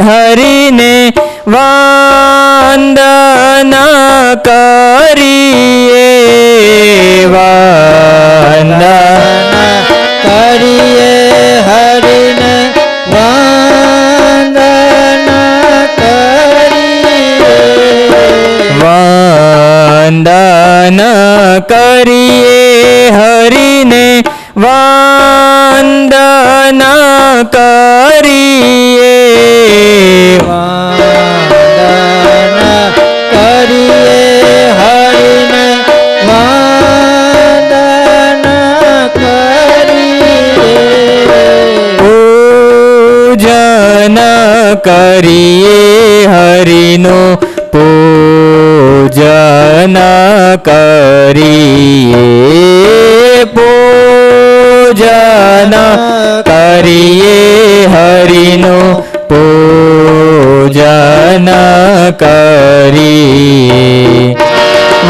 હરિને વંદન કરીએ વંદન કરીએ હરિને વંદન કરીએ વંદન કરીએ હરિને વંદન કરીએ વંદન કરીએ હરિને વંદન કરીએ પૂજન કરીએ હરિનો પૂજન કરીએ પૂજન કરીએ હરિનો પૂજન કરીએ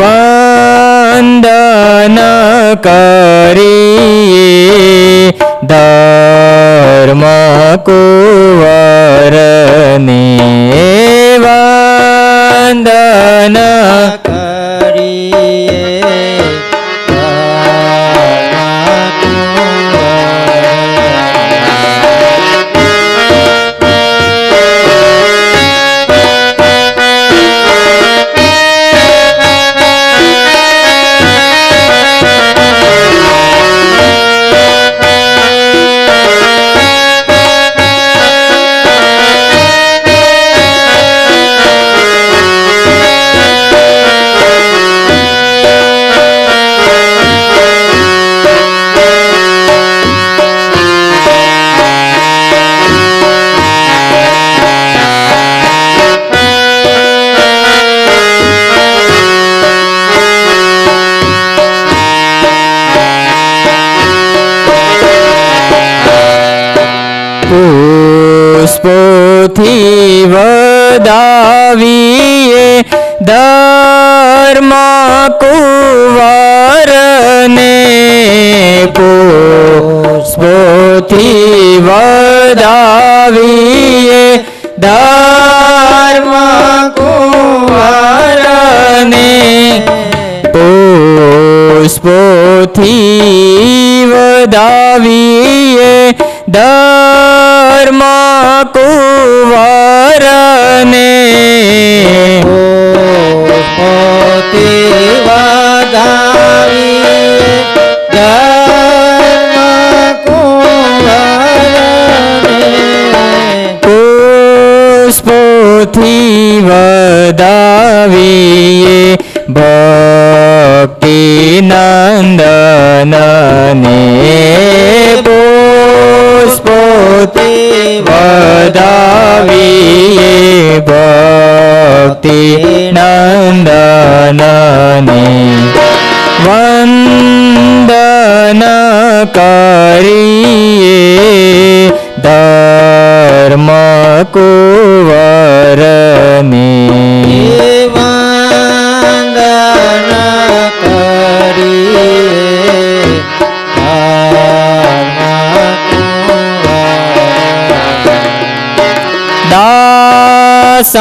વંદન કરીએ ધર્મ કુંવરને વંદન કરીએ પુષ્પોથી વધાવીએ ધર્મ કુંવરને પુષ્પોથી વધાવીએ ધર્મ કુંવરને પુષ્પોથી વધાવીએ ધર્મ કુંવરને પુષ્પોથી વધાવીએ ધર્મ કુંવરને પુષ્પોથી વધાવીએ ભક્તિ નંદનને પુષ્પોથી વધાવીએ ભક્તિ નંદનને વંદન કરીએ ધર્મ કુંવરને વંદન કરીએ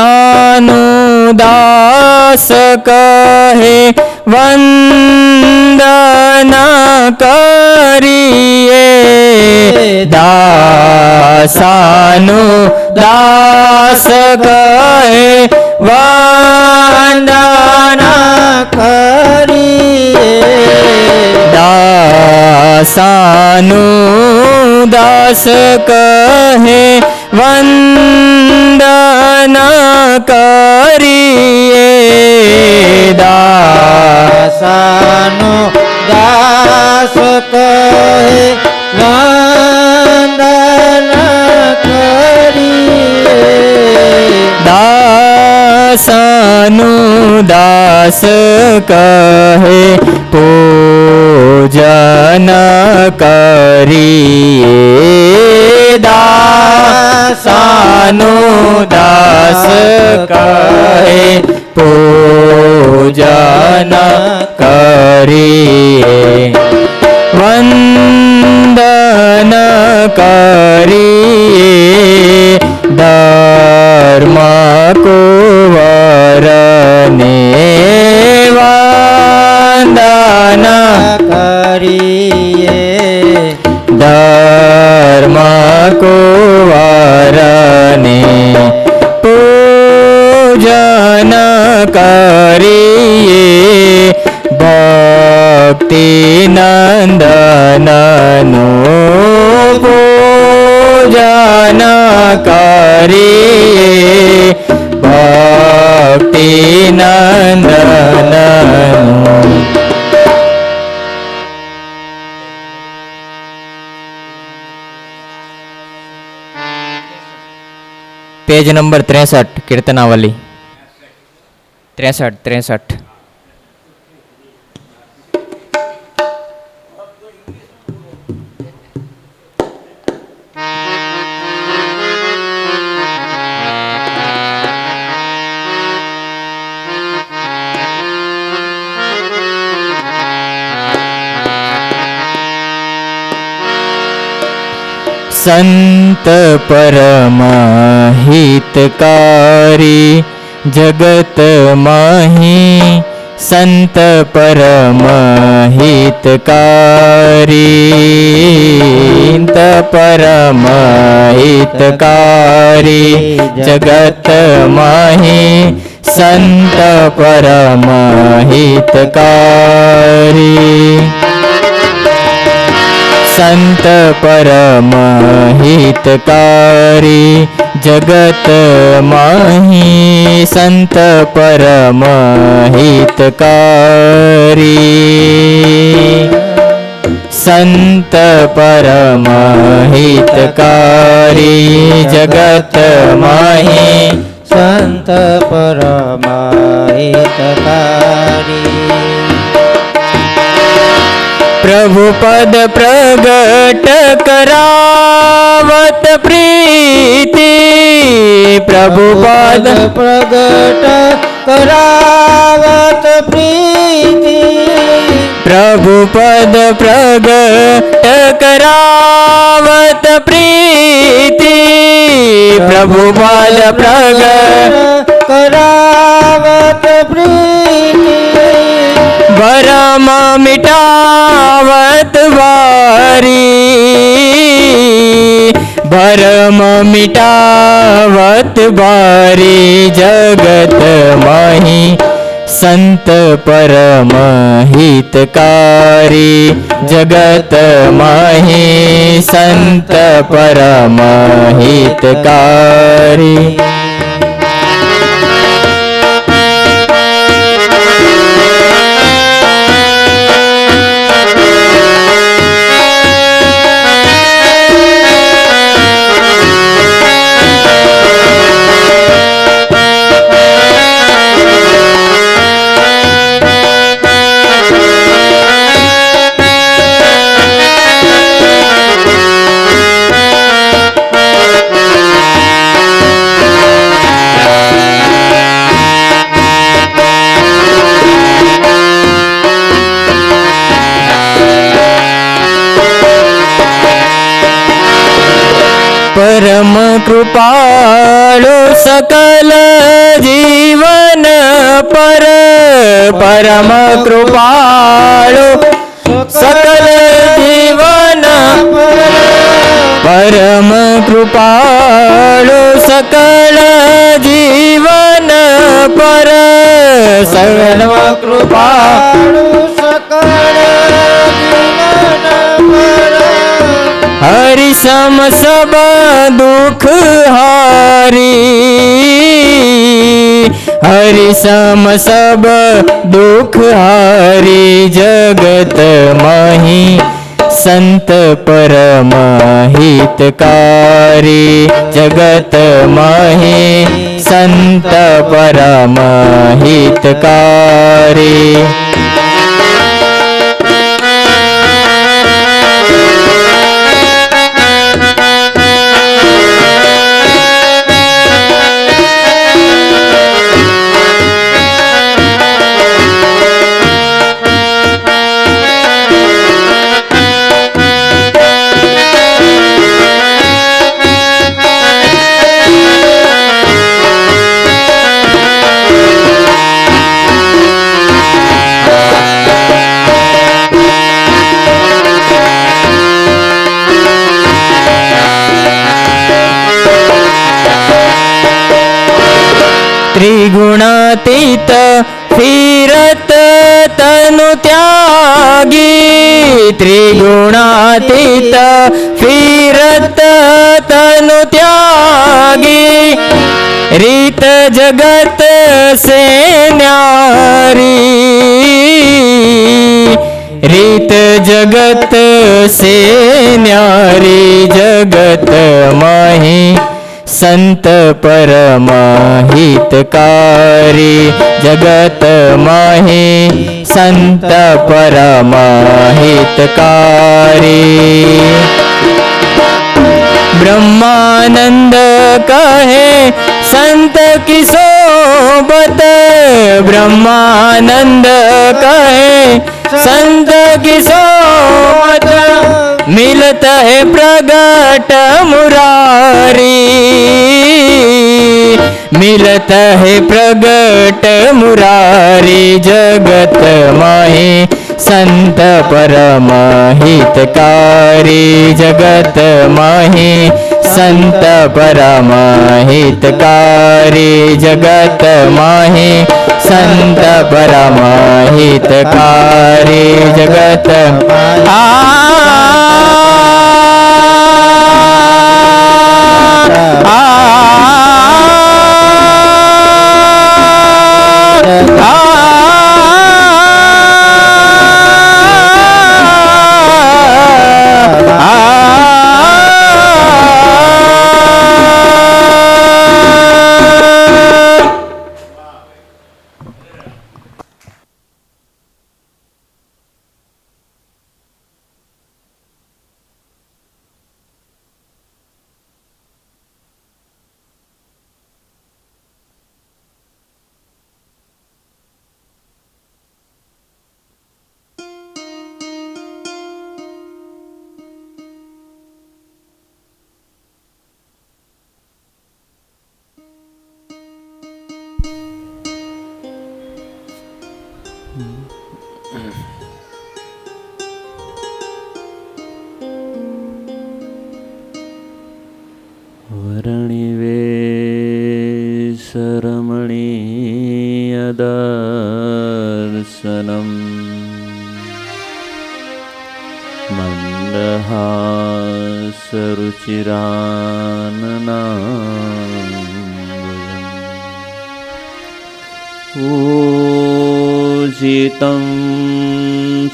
દાસાનું દાસ કહે વંદન કરીએ દાસાનું દાસ કહે વંદન કરીએ દાસાનું દાસ કહે વંદન કરીએ દાસાનો દાસ કહે વંદન કરીએ દાસાનું દાસ કહે પૂજન કરીએ દાસાનું દાસ કહે પૂજન કરીએ વંદન કરીએ કુંવરને વંદના કરીએ ધર્મ કુંવરને પૂજન કરીએ ભક્તિ નંદનનું પૂજન કરીએ ભક્તિ નંદનનું. Page number 63 કીર્તનાવલી 63. સંત પરમ હિતકારી જગત માહી સંત પરમ હિતકારી પરમ હિતકારી જગત માહી સંત પરમ હિતકારી સંત પરમ હિતકારી જગત માહી સંત પરમ હિતકારી સંત પરમ હિતકારી જગત માહી સંત પરમ હિતકારી પ્રભુ પદ પ્રગટ કરાવત પ્રીતિ પ્રભુ પદ પ્રગટ કરાવત પ્રીતિ પ્રભુ પદ પ્રગટ કરાવત પ્રીતિ પ્રભુ પદ પ્રગટ કરાવત પ્રીતિ ભરમ મિટાવત વારી ભરમ મિટાવત વારી જગત માહી સંત પરમ હિતકારી જગત માહી સંત પરમ હિતકારી પરમ કૃપાળુ સકલ જીવન પર પરમ કૃપાળુ સકલ જીવન પરમ કૃપાળુ સકલ જીવન પર સર્વ કૃપાળુ સકળ જીવન પર હરિ સમ સબ દુઃખ હારી હરિ સમ સબ દુઃખ હારી જગત માહી સંત પરમ હિતકારી જગત માહી સંત પરમ હિતકારી ત્રિગુણાતીત ફિરત તનુ ત્યાગી, ત્રિગુણાતીત ફિરત તનુ ત્યાગી, રીત જગત સે ન્યારી, રીત જગત સે ન્યારી, જગત મહી સંત પરમ હિતકારી, જગત મહી સંત પરમ હિતકારી. બ્રહ્માનંદ કહે સંત કી સોબત, બ્રહ્માનંદ કહે संत की सोबत, मिलत है प्रगट मुरारी, मिलत है प्रगट मुरारी, जगत मही संत परम हितकारी, जगत मही संत परम हितकारी, जगत मही संत परम हितकारी, जगत वर्णिवेशरमणीयदर्शनम् मन्दहासरुचिराननाम्बुजम् पूजितं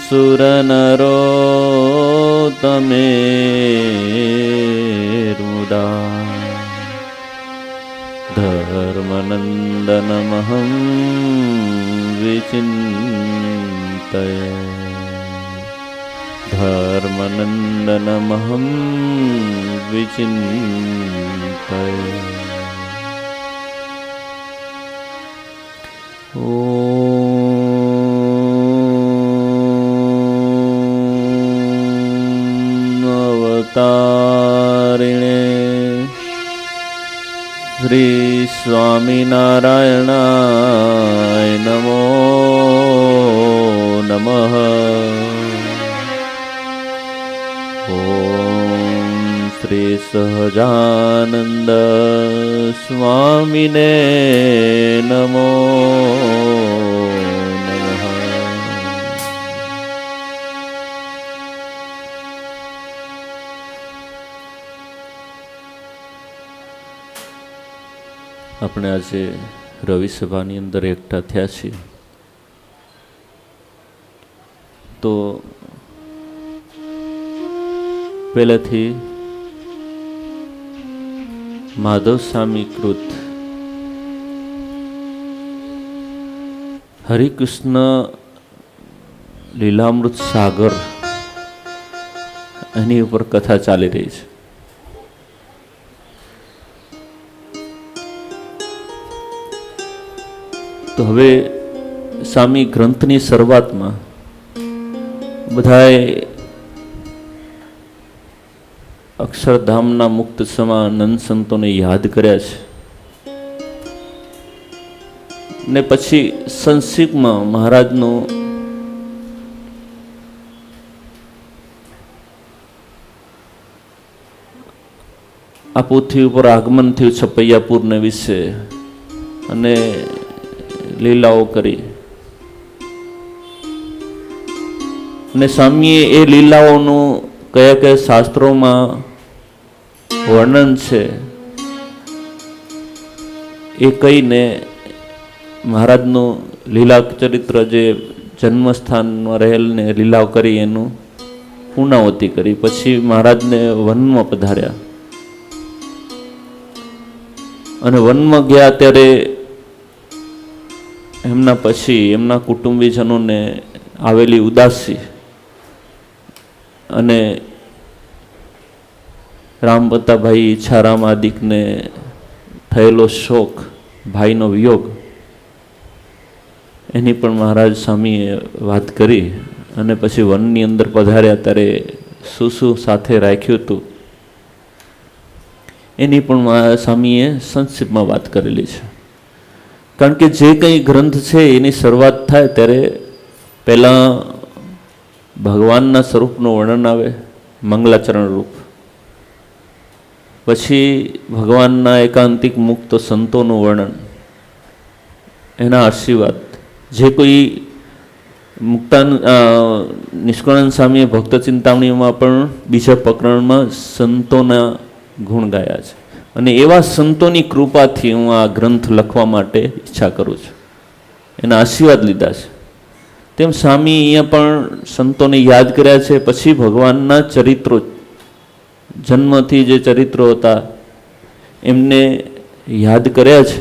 सुरनरोत्तमेर्मुदा धर्मनन्दनमहं विचिन्तये, धर्मनन्दनमहं विचिन्तये. अवतारिणे श्री स्वामिनारायणाय नमो नमः. ॐ श्री सहजानंद स्वामिने नमो नमः. આપણે આજે રવિ સભાની અંદર એકઠા થયા છીએ તો પહેલાથી માધવ સ્વામી કૃત હરિકૃષ્ણ લીલામૃત સાગર એની ઉપર કથા ચાલી રહી છે. તો હવે સ્વામી ગ્રંથની શરૂઆતમાં બધાએ અક્ષરધામના મુક્ત સમા નંદ સંતોને યાદ કર્યા છે ને પછી સંક્ષિપ્તમાં મહારાજનું આ પૃથ્વી ઉપર આગમન થયું છપૈયાપુરને વિશે અને લીલાઓ કરી. અને સ્વામીએ એ લીલાઓનું કયા કયા શાસ્ત્રોમાં વર્ણન છે એ કહીને મહારાજનું લીલા ચરિત્ર જે જન્મસ્થાનમાં રહેલને લીલાઓ કરી એનું પૂર્ણાવતી કરી. પછી મહારાજને વનમાં પધાર્યા અને વનમાં ગયા ત્યારે એમના પછી એમના કુટુંબીજનોને આવેલી ઉદાસી અને રામપતાભાઈ ઈચ્છારામ આદિકને થયેલો શોક, ભાઈનો વિયોગ, એની પણ મહારાજ સ્વામીએ વાત કરી. અને પછી વનની અંદર પધાર્યા ત્યારે શું શું સાથે રાખ્યું હતું એની પણ સ્વામીએ સંક્ષિપ્તમાં વાત કરેલી છે. કારણ કે જે કંઈ ગ્રંથ છે એની શરૂઆત થાય ત્યારે પહેલાં ભગવાનના સ્વરૂપનું વર્ણન આવે, મંગલાચરણ રૂપ. પછી ભગવાનના એકાંતિક મુક્ત સંતોનું વર્ણન, એના આશીર્વાદ. જે કોઈ મુક્તાન નિષ્કળાનંદ સ્વામીએ ભક્ત ચિંતામણીમાં પણ બીજા પ્રકરણમાં સંતોના ગુણ ગાયા છે. અને એવા સંતોની કૃપાથી હું આ ગ્રંથ લખવા માટે ઈચ્છા કરું છું, એના આશીર્વાદ લીધા છે. તેમ સ્વામી અહીંયા પણ સંતોને યાદ કર્યા છે. પછી ભગવાનના ચરિત્રો, જન્મથી જે ચરિત્રો હતા એમને યાદ કર્યા છે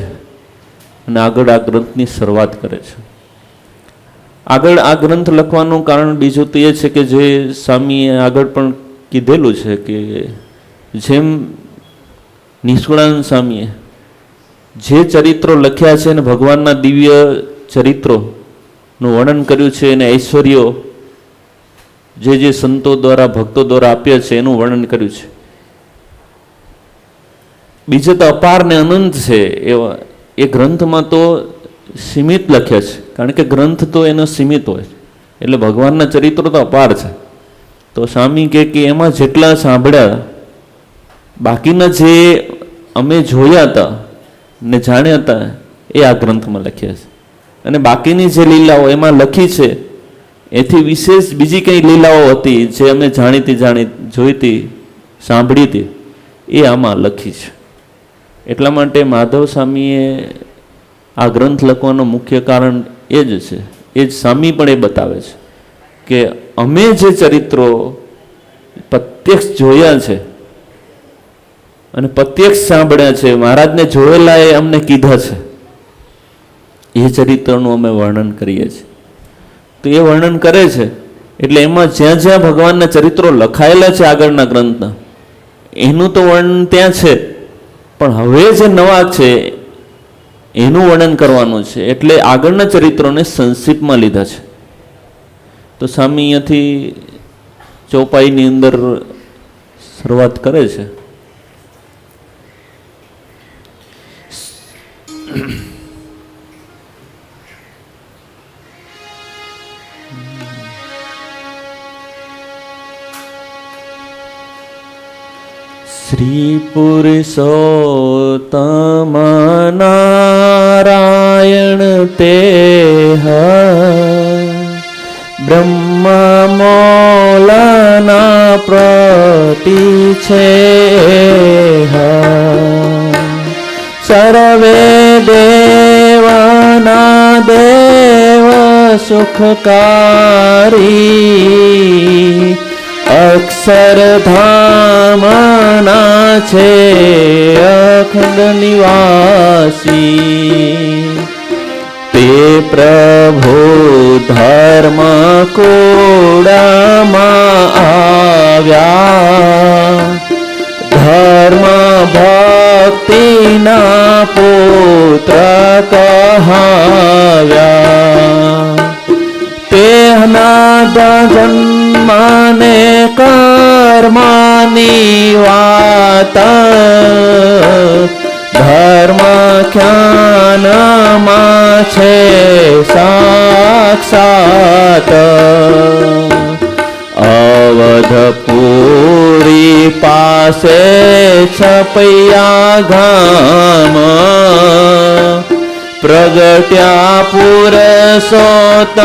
અને આગળ આ ગ્રંથની શરૂઆત કરે છે. આગળ આ ગ્રંથ લખવાનું કારણ બીજું તો એ છે કે જે સ્વામીએ આગળ પણ કીધેલું છે કે જેમ નિષ્કળાનંદ સ્વામીએ જે ચરિત્રો લખ્યા છે અને ભગવાનના દિવ્ય ચરિત્રોનું વર્ણન કર્યું છે અને ઐશ્વર્યો જે સંતો દ્વારા, ભક્તો દ્વારા આપ્યા છે એનું વર્ણન કર્યું છે. બીજે તો અપાર ને અનંત છે એવા એ ગ્રંથમાં તો સીમિત લખ્યા છે. કારણ કે ગ્રંથ તો એનો સીમિત હોય, એટલે ભગવાનના ચરિત્રો તો અપાર છે. તો સ્વામી કે એમાં જેટલા સાંભળ્યા, બાકીના જે અમે જોયા હતા ને જાણ્યા હતા એ આ ગ્રંથમાં લખ્યા છે. અને બાકીની જે લીલાઓ એમાં લખી છે એથી વિશેષ બીજી કંઈ લીલાઓ હતી જે અમે જોઈતી, સાંભળી હતી, એ આમાં લખી છે. એટલા માટે માધવ સ્વામીએ આ ગ્રંથ લખવાનું મુખ્ય કારણ એ જ છે. એ જ સ્વામી પણ એ બતાવે છે કે અમે જે ચરિત્રો પ્રત્યક્ષ જોયા છે અને પ્રત્યક્ષ સાંભળ્યા છે, મહારાજને જોયેલા એ અમને કીધા છે, એ ચરિત્રનું અમે વર્ણન કરીએ છીએ. તો એ વર્ણન કરે છે એટલે એમાં જ્યાં જ્યાં ભગવાનના ચરિત્રો લખાયેલા છે આગળના ગ્રંથના, એનું તો વર્ણન ત્યાં છે, પણ હવે જે નવા છે એનું વર્ણન કરવાનું છે. એટલે આગળના ચરિત્રોને સંક્ષિપ્તમાં લીધા છે. તો સ્વામી અહીંયાથી ચોપાઈની અંદર શરૂઆત કરે છે. શ્રી પુરુષોત્તમ નારાયણ તે બ્રહ્મ મૌલાના પ્રતિ છે. સર્વે દેવાના દેવ સુખકારી, અક્ષરધામના છે અખંડ નિવાસી. તે પ્રભુ ધર્મ કોડામાં આવ્યા, ધર્મ ભક્તિના પુત્ર કહાવ્યા. તેના જન્મને કર્મની વાત, ધર્મ ખ્યાનમાં છે સાક્ષાત. અવધપુરી પાસે છપૈયા ગામ, પ્રગટ્યા પુરુષોત્તમ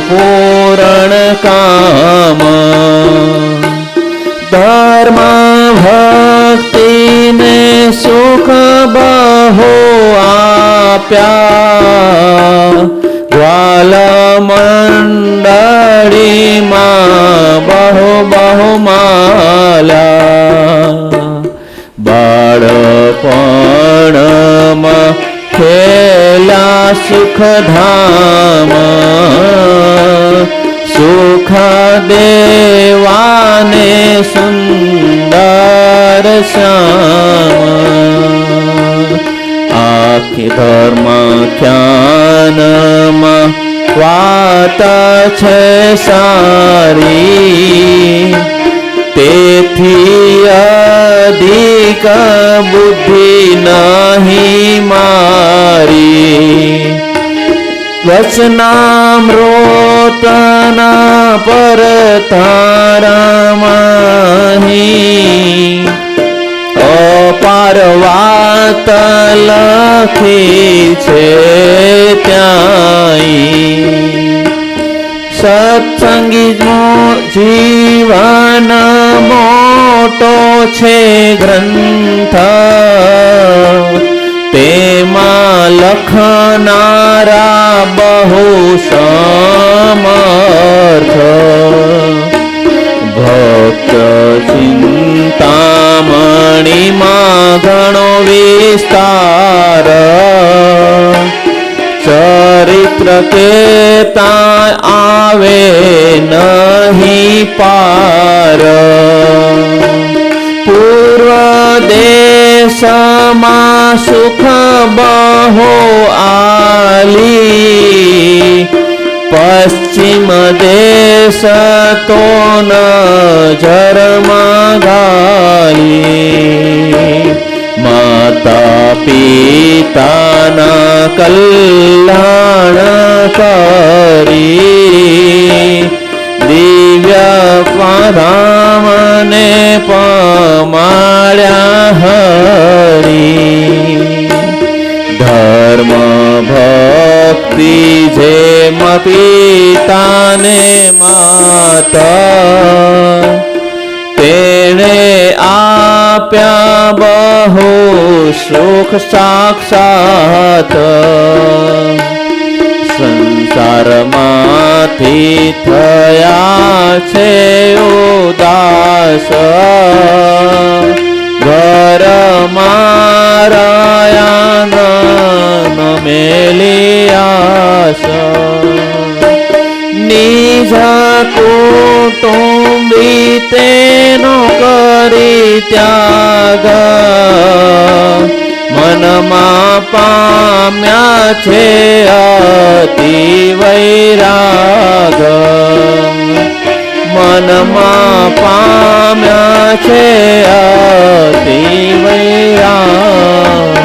પૂરણ કામ ધર્મ ભક્તિને સુખ બહુ આપ્યા ગ્વાલ મંડળીમાં બહુ બહુ માલ્યા બાળપણમાં ખેલા સુખધામ સુખ દેવાને સુંદર શ્યામ આખી ધર્મ ખ્યાનમાં વાત છે સારી તેથી અધિક બુદ્ધિ નહીં મારી વચનામૃતના પર તારામાહી અપાર વાત લખી છે ત્યાંય સત્સંગી જીવન મોટો છે ગ્રંથ તેમાં લખનારા બહુ સમર્થ ભક્ત ચિંતામણીમાં ઘણો વિસ્તાર ચરિત્ર કેતા આવે નહીં પાર પૂર્વ દેશમાં સુખ બહુ આલી પશ્ચિમ દેશ તો નજરમાં ઘાલી માતા પિતાના કલ્યાણ કરી દિવ્ય પારામને પમાડ્યા હરી ધર્મ ભક્તિ જેમ પિતાને માતા તેણે આપ્યા બહુ સુખ સાક્ષાત સંસારમાંથી થયા છે ઉદાસ ઘર મારાયાન મેલી આસ નિજ કુટુંબી તેનો કરી ત્યાગ મનમાં પામ્યા છે અતિ વૈરાગ મનમાં પામ્યા છે અતિ વૈરાગ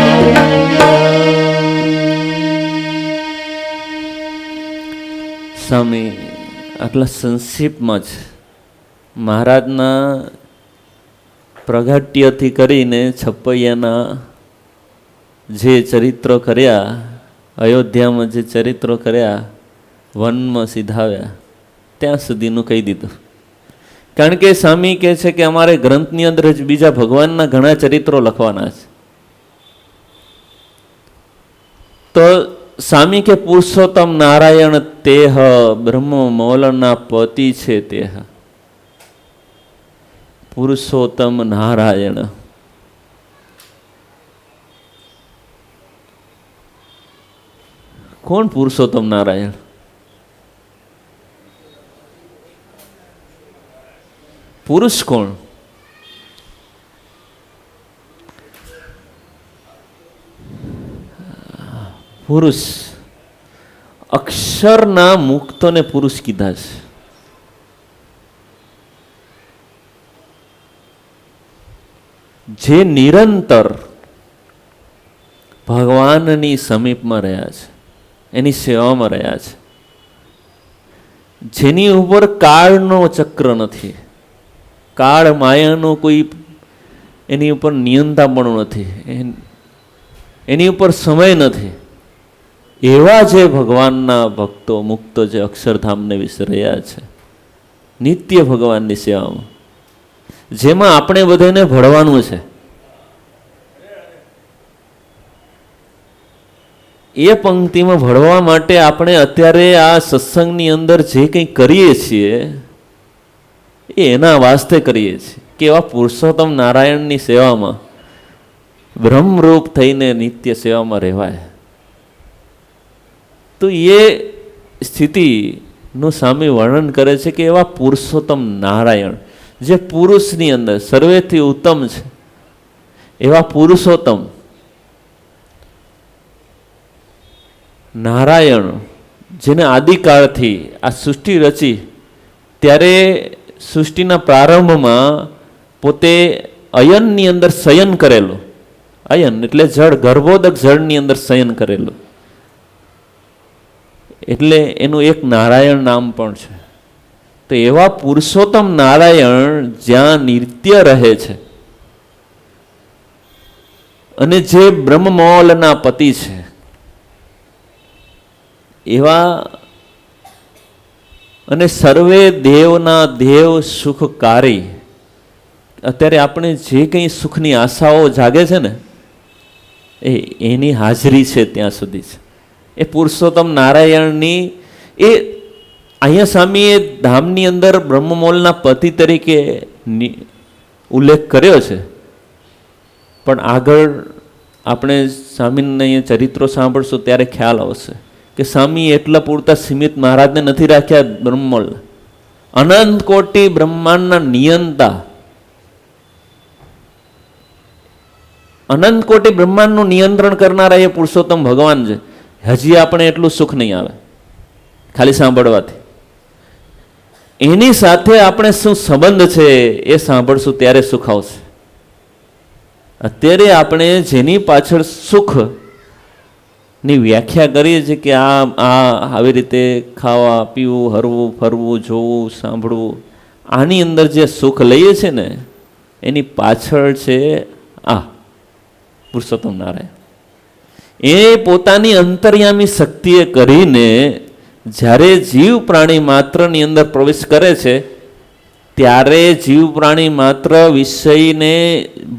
સ્વામી આટલા સંક્ષિપ્તમાં જ મહારાજના પ્રગટ્યથી કરીને છપૈયાના જે ચરિત્રો કર્યા અયોધ્યામાં જે ચરિત્રો કર્યા વનમાં સીધાવ્યા ત્યાં સુધીનું કહી દીધું કારણ કે સ્વામી કહે છે કે અમારે ગ્રંથની અંદર જ બીજા ભગવાનના ઘણા ચરિત્રો લખવાના છે તો સ્વામી કે પુરુષોત્તમ નારાયણ તેહ બ્રહ્મ મૌલના પતિ છે તેહ પુરુષોત્તમ નારાયણ કોણ પુરુષોત્તમ નારાયણ પુરુષ કોણ પુરુષ અક્ષરના મુક્તોને પુરુષ કીધા છે જે નિરંતર ભગવાનની સમીપમાં રહ્યા છે એની સેવામાં રહ્યા છે જેની ઉપર કાળનો ચક્ર નથી કાળ માયાનો કોઈ એની ઉપર નિયંતા પણ નથી એની ઉપર સમય નથી. એવા જે ભગવાનના ભક્તો મુક્તો જે અક્ષરધામને વિશે રહ્યા છે નિત્ય ભગવાનની સેવામાં, જેમાં આપણે બધાને ભળવાનું છે. એ પંક્તિમાં ભળવા માટે આપણે અત્યારે આ સત્સંગની અંદર જે કંઈ કરીએ છીએ એ એના વાસ્તે કરીએ છીએ કે એવા પુરુષોત્તમ નારાયણની સેવામાં બ્રહ્મરૂપ થઈને નિત્ય સેવામાં રહેવાય. તો એ સ્થિતિનું સ્વામી વર્ણન કરે છે કે એવા પુરુષોત્તમ નારાયણ જે પુરુષની અંદર સર્વેથી ઉત્તમ છે, એવા પુરુષોત્તમ નારાયણ જેને આદિકાળથી આ સૃષ્ટિ રચી ત્યારે સૃષ્ટિના પ્રારંભમાં પોતે અયનની અંદર શયન કરેલું. અયન એટલે જળ, ગર્ભોદક જળની અંદર શયન કરેલું, એટલે એનું એક નારાયણ નામ પણ છે. તો એવા પુરુષોત્તમ નારાયણ જ્યાં નિત્ય રહે છે અને જે બ્રહ્મમૌલના પતિ છે, એવા અને સર્વે દેવના દેવ સુખકારી, અત્યારે આપણે જે કંઈ સુખની આશાઓ જાગે છે ને એની હાજરી છે ત્યાં સુધી છે. એ પુરુષોત્તમ નારાયણની એ અહીંયા સ્વામીએ ધામની અંદર બ્રહ્મમૌલના પતિ તરીકે ઉલ્લેખ કર્યો છે, પણ આગળ આપણે સ્વામીના અહીંયા ચરિત્રો સાંભળશું ત્યારે ખ્યાલ આવશે કે સ્વામી એટલા પૂરતા સીમિત મહારાજને નથી રાખ્યા બ્રહ્મમૌલ, અનંત કોટી બ્રહ્માંડના નિયંતા, અનંત કોટી બ્રહ્માંડનું નિયંત્રણ કરનારા એ પુરુષોત્તમ ભગવાન છે. હજી આપણે એટલું સુખ નહીં આવે ખાલી સાંભળવાથી. એની સાથે આપણે શું સંબંધ છે એ સાંભળશું ત્યારે સુખ આવશે. અત્યારે આપણે જેની પાછળ સુખની વ્યાખ્યા કરીએ છીએ કે આ આવી રીતે ખાવા પીવું, હરવું ફરવું, જોવું, સાંભળવું, આની અંદર જે સુખ લઈએ છીએ ને એની પાછળ છે આ પુરુષોત્તમ નારાયણ. એ પોતાની અંતર્યામી શક્તિએ કરીને જ્યારે જીવ પ્રાણી માત્રની અંદર પ્રવેશ કરે છે ત્યારે જીવ પ્રાણી માત્ર વિષયને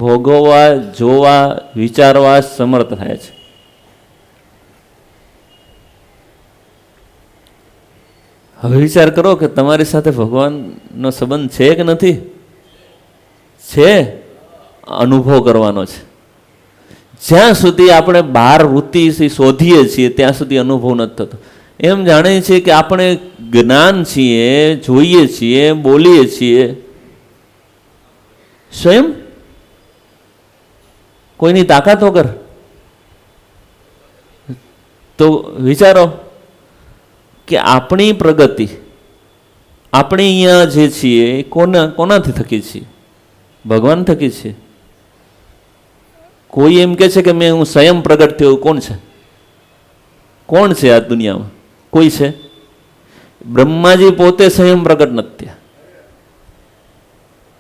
ભોગવવા, જોવા, વિચારવા સમર્થ થાય છે. હવે વિચાર કરો કે તમારી સાથે ભગવાનનો સંબંધ છે કે નથી? છે. અનુભવ કરવાનો છે. જ્યાં સુધી આપણે બહાર વૃત્તિ શોધીએ છીએ ત્યાં સુધી અનુભવ નથી થતો. એમ જાણીએ છીએ કે આપણે જ્ઞાન છીએ, જોઈએ છીએ, બોલીએ છીએ સ્વયં કોઈની તાકાત વગર. તો વિચારો કે આપણી પ્રગતિ, આપણે અહીંયા જે છીએ કોનાથી થકી છીએ? ભગવાન થકી છીએ. કોઈ એમ કે છે કે હું સ્વયં પ્રગટ થયો, કોણ છે? કોણ છે આ દુનિયામાં? કોઈ છે? બ્રહ્માજી પોતે સ્વયં પ્રગટ નથી થયા,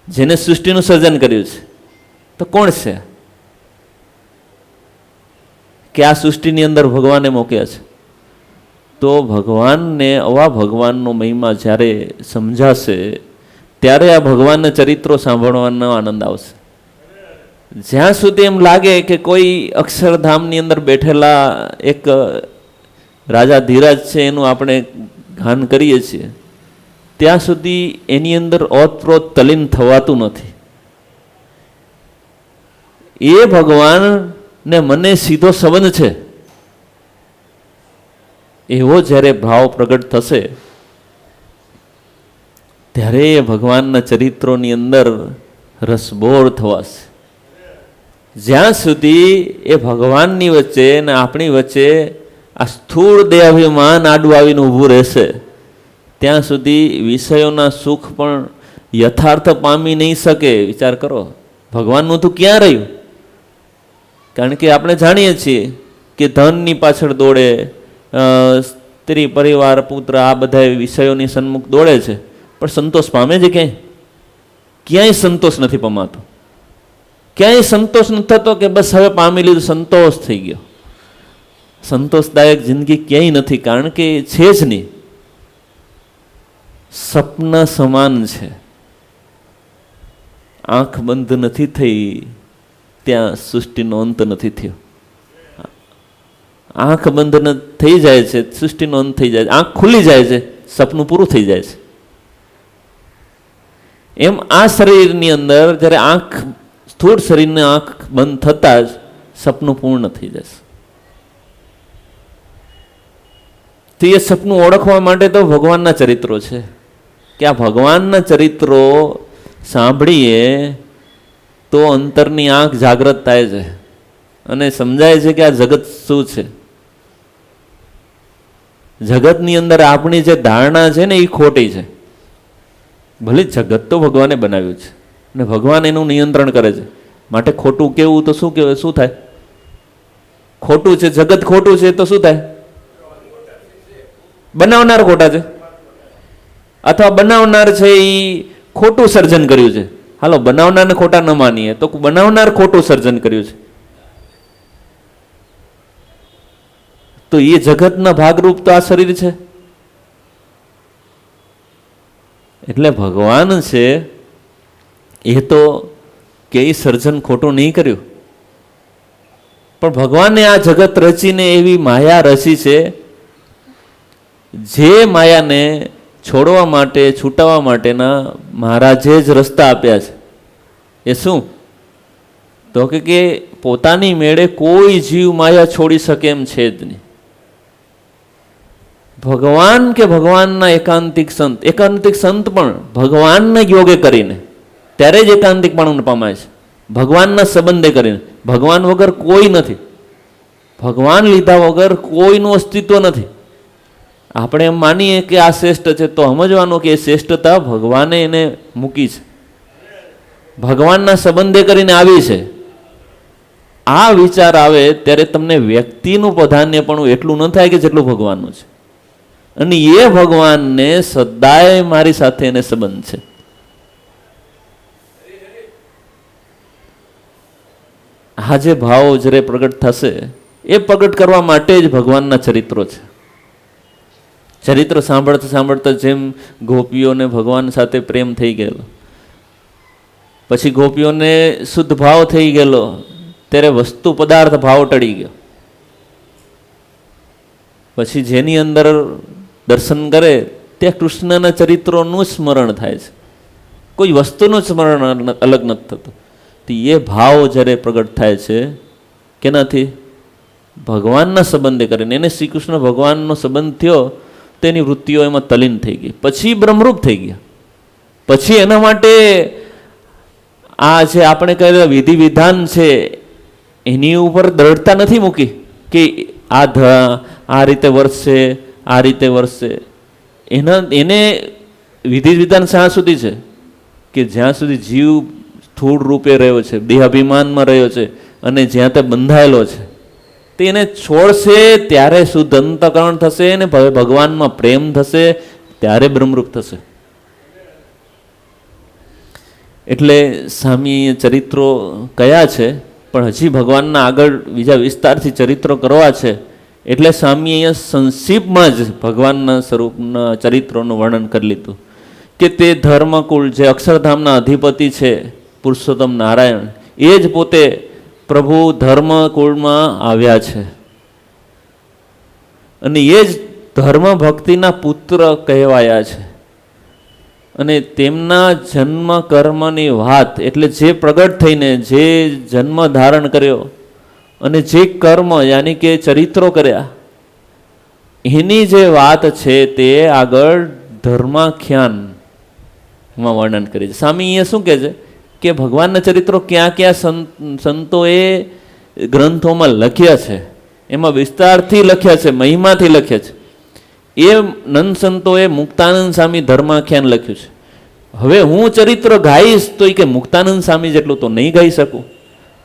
જેને સૃષ્ટિનું સર્જન કર્યું છે. તો કોણ છે કે આ સૃષ્ટિની અંદર ભગવાને મૂક્યા છે? તો ભગવાનને, આવા ભગવાનનો મહિમા જ્યારે સમજાશે ત્યારે આ ધર્મના ચરિત્રો સાંભળવાનો આનંદ આવશે. જ્યાં સુધી એમ લાગે કે કોઈ અક્ષરધામની અંદર બેઠેલા એક રાજા ધીરાજ છે એનું આપણે ગાન કરીએ છીએ, ત્યાં સુધી એની અંદર ઓતપ્રોત તલીન થવાતું નથી. એ ભગવાન ને મને સીધો સંબંધ છે એવો જ્યારે ભાવ પ્રગટ થશે ત્યારે એ ભગવાનના ચરિત્રોની અંદર રસબોર થવાશે. જ્યાં સુધી એ ભગવાનની વચ્ચે ને આપણી વચ્ચે આ સ્થૂળ દેહાભિમાન આડું આવીને ઊભું રહેશે ત્યાં સુધી વિષયોના સુખ પણ યથાર્થ પામી નહીં શકે. વિચાર કરો, ભગવાનનું તો ક્યાં રહ્યું? કારણ કે આપણે જાણીએ છીએ કે ધનની પાછળ દોડે, સ્ત્રી, પરિવાર, પુત્ર, આ બધા વિષયોની સન્મુખ દોડે છે, પણ સંતોષ પામે છે ક્યાંય? ક્યાંય સંતોષ નથી પમાતો. ક્યાંય સંતોષ નથી થતો કે બસ હવે પામી લીધું, સંતોષ થઈ ગયો. સંતોષદાયક જિંદગી ક્યાંય નથી, કારણ કે છે જ નહીં. સપના સમાન છે. આંખ બંધ નથી થઈ ત્યાં સૃષ્ટિનો અંત નથી થયો. આંખ બંધ થઈ જાય છે, સૃષ્ટિનો અંત થઈ જાય છે. આંખ ખુલી જાય છે, સપનું પૂરું થઈ જાય છે. એમ આ શરીરની અંદર જ્યારે આંખ, સ્થૂળ શરીરની આંખ બંધ થતા જ સપનું પૂર્ણ થઈ જશે. તો એ સપનું ઓળખવા માટે તો ભગવાનના ચરિત્રો છે, કે આ ભગવાનના ચરિત્રો સાંભળીએ તો અંતરની આંખ જાગૃત થાય છે અને સમજાય છે કે આ જગત શું છે. જગતની અંદર આપણી જે ધારણા છે ને એ ખોટી છે. ભલે જગત તો ભગવાને બનાવ્યું છે અને ભગવાન એનું નિયંત્રણ કરે છે, માટે ખોટું કેવું તો શું કહેવાય, શું થાય? ખોટું છે, જગત ખોટું છે તો શું થાય? બનાવનાર ખોટા છે, અથવા બનાવનાર છે એ ખોટું સર્જન કર્યું છે. હાલો, બનાવનારને ખોટા ન માનીએ તો બનાવનાર ખોટું સર્જન કર્યું છે. તો એ જગતના ભાગરૂપ તો આ શરીર છે. એટલે ભગવાન છે એ તો કે સર્જન ખોટું નહીં કર્યું, પણ ભગવાને આ જગત રચીને એવી માયા રચી છે, જે માયાને છોડવા માટે, છૂટાવવા માટેના મહારાજે જ રસ્તા આપ્યા છે. એ શું? તો કે પોતાની મેળે કોઈ જીવ માયા છોડી શકે એમ છે જ નહીં. ભગવાન કે ભગવાનના એકાંતિક સંત પણ ભગવાનના યોગે કરીને ત્યારે જ એકાંતિક પણ પામાય છે. ભગવાનના સંબંધે કરીને. ભગવાન વગર કોઈ નથી, ભગવાન લીધા વગર કોઈનું અસ્તિત્વ નથી. આપણે એમ માનીએ કે આ શ્રેષ્ઠ છે તો સમજવાનું કે એ શ્રેષ્ઠતા ભગવાને એને મૂકી છે, ભગવાનના સંબંધે કરીને આવી છે. આ વિચાર આવે ત્યારે તમને વ્યક્તિનું પ્રાધાન્ય પણ એટલું ન થાય કે જેટલું ભગવાનનું છે. અને એ ભગવાનને સદાય મારી સાથે એને સંબંધ છે. આ જે ભાવ જ્યારે પ્રગટ થશે એ પ્રગટ કરવા માટે જ ભગવાનના ચરિત્રો છે. ચરિત્ર સાંભળતા સાંભળતા જેમ ગોપીઓને ભગવાન સાથે પ્રેમ થઈ ગયેલો, પછી ગોપીઓને શુદ્ધ ભાવ થઈ ગયેલો, ત્યારે વસ્તુ પદાર્થ ભાવ ટળી ગયો. પછી જેની અંદર દર્શન કરે ત્યાં કૃષ્ણના ચરિત્રોનું સ્મરણ થાય છે, કોઈ વસ્તુનું સ્મરણ અલગ નથી થતું. તો એ ભાવ જ્યારે પ્રગટ થાય છે કેનાથી? ભગવાનના સંબંધે કરીને. એને શ્રી કૃષ્ણ ભગવાનનો સંબંધ થયો, તેની વૃત્તિઓ એમાં તલીન થઈ ગઈ, પછી બ્રહ્મરૂપ થઈ ગયા. પછી એના માટે આ જે આપણે કહેલા વિધિ વિધાન છે એની ઉપર દ્રઢતા નથી મૂકી કે આ રીતે વર્ષે, આ રીતે વર્ષે. એને વિધિ વિધાન શા સુધી છે કે જ્યાં સુધી જીવ સ્થૂળ રૂપે રહ્યો છે, દેહ અભિમાનમાં રહ્યો છે અને જ્યાં તે બંધાયેલો છે, તે એને છોડશે ત્યારે શુદ્ધ અંતકરણ થશે ને ભગવાનમાં પ્રેમ થશે, ત્યારે બ્રહ્મરૂપ થશે. એટલે સ્વામી ચરિત્રો કયા છે, પણ હજી ભગવાનના આગળ બીજા વિસ્તારથી ચરિત્રો કરવા છે. એટલે સ્વામી અહીંયા સંક્ષિપ્તમાં જ ભગવાનના સ્વરૂપના ચરિત્રોનું વર્ણન કરી લીધું કે તે ધર્મકુળ જે અક્ષરધામના અધિપતિ છે પુરુષોત્તમ નારાયણ, એ જ પોતે પ્રભુ ધર્મકુળમાં આવ્યા છે અને એ જ ધર્મ ભક્તિના પુત્ર કહેવાયા છે. અને તેમના જન્મ કર્મની વાત એટલે જે પ્રગટ થઈને જે જન્મ ધારણ કર્યો અને જે કર્મ યાની કે ચરિત્રો કર્યા એની જે વાત છે તે આગળ ધર્માખ્યાનમાં વર્ણન કરી છે. સ્વામી અહીંયા શું કહે છે કે ભગવાનના ચરિત્રો ક્યાં ક્યાં સંતોએ ગ્રંથોમાં લખ્યા છે, એમાં વિસ્તારથી લખ્યા છે, મહિમાથી લખ્યા છે. એ નંદ સંતોએ મુક્તાનંદ સ્વામી ધર્માખ્યાન લખ્યું છે. હવે હું ચરિત્ર ગાઈશ તો એ કે મુક્તાનંદ સ્વામી જેટલું તો નહીં ગાઈ શકું.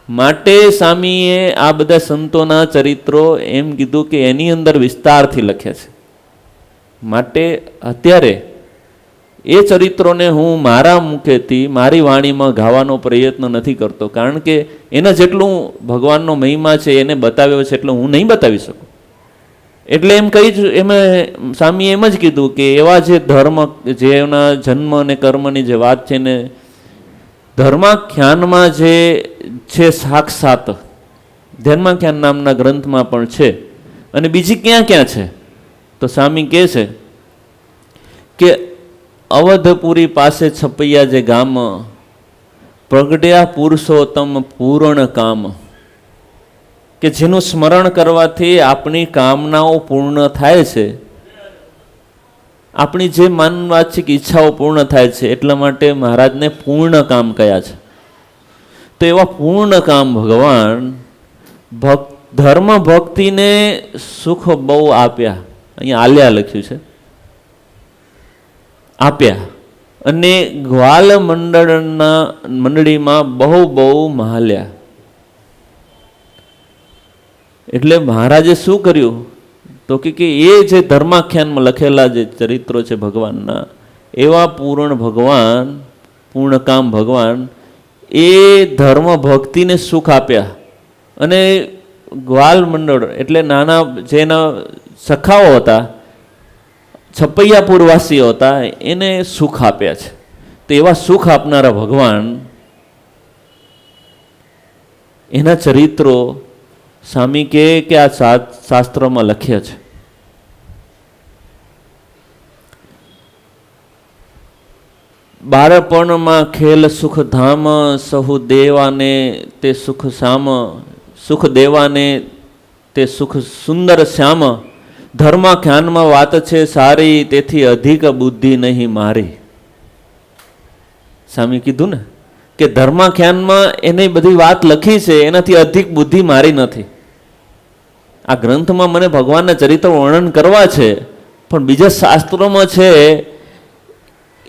માટે સ્વામીએ આ બધા સંતોના ચરિત્રો એમ કીધું કે એની અંદર વિસ્તારથી લખ્યા છે. માટે અત્યારે એ ચરિત્રોને હું મારા મુખેથી મારી વાણીમાં ગાવાનો પ્રયત્ન નથી કરતો, કારણ કે એના જેટલું ભગવાનનો મહિમા છે એને બતાવ્યો છે એટલે હું નહીં બતાવી શકું. એટલે એમ કહી જ એમાં સ્વામીએ એમ જ કીધું કે એવા જે ધર્મ, જેના જન્મ અને કર્મની જે વાત છે ને, ધર્માખ્યાનમાં જે છે સાક્ષાત ધર્માખ્યાન નામના ગ્રંથમાં પણ છે, અને બીજી ક્યાં ક્યાં છે તો સ્વામી કહે છે કે અવધપુરી પાસે છપૈયા જે ગામ, પ્રગટ્યા પુરુષોત્તમ પૂર્ણ કામ, કે જેનું સ્મરણ કરવાથી આપણી કામનાઓ પૂર્ણ થાય છે, આપણી જે માનવાચિક ઈચ્છાઓ પૂર્ણ થાય છે. એટલા માટે મહારાજને પૂર્ણ કામ કયા છે. તો એવા પૂર્ણ કામ ભગવાન ધર્મ ભક્તિને સુખ બહુ આપ્યા. અહીંયા આલ્યા લખ્યું છે, આપ્યા. અને ગ્વાલ મંડળીમાં બહુ બહુ મહાલ્યા. એટલે મહારાજે શું કર્યું તો કે એ જે ધર્માખ્યાનમાં લખેલા જે ચરિત્રો છે ભગવાનના, એવા પૂર્ણ ભગવાન, પૂર્ણકામ ભગવાન એ ધર્મ ભક્તિને સુખ આપ્યા. અને ગ્વાલ મંડળ એટલે નાના જેના સખાઓ હતા, છપૈયાપુરવાસીઓ હતા, એને સુખ આપ્યા છે. તો એવા સુખ આપનારા ભગવાન, એના ચરિત્રો સ્વામી કે આ શાસ્ત્રમાં લખ્યા છે. બાળપણમાં ખેલ સુખ ધામ, સહુ દેવાને તે સુખ શ્યામ, સુખ દેવાને તે સુખ સુંદર શ્યામ, ધર્માખ્યાનમાં વાત છે સારી, તેથી અધિક બુદ્ધિ નહીં મારી. સ્વામી કીધું ને કે ધર્માખ્યાનમાં એની બધી વાત લખી છે, એનાથી અધિક બુદ્ધિ મારી નથી. આ ગ્રંથમાં મને ભગવાનના ચરિત્ર વર્ણન કરવા છે, પણ બીજા શાસ્ત્રોમાં છે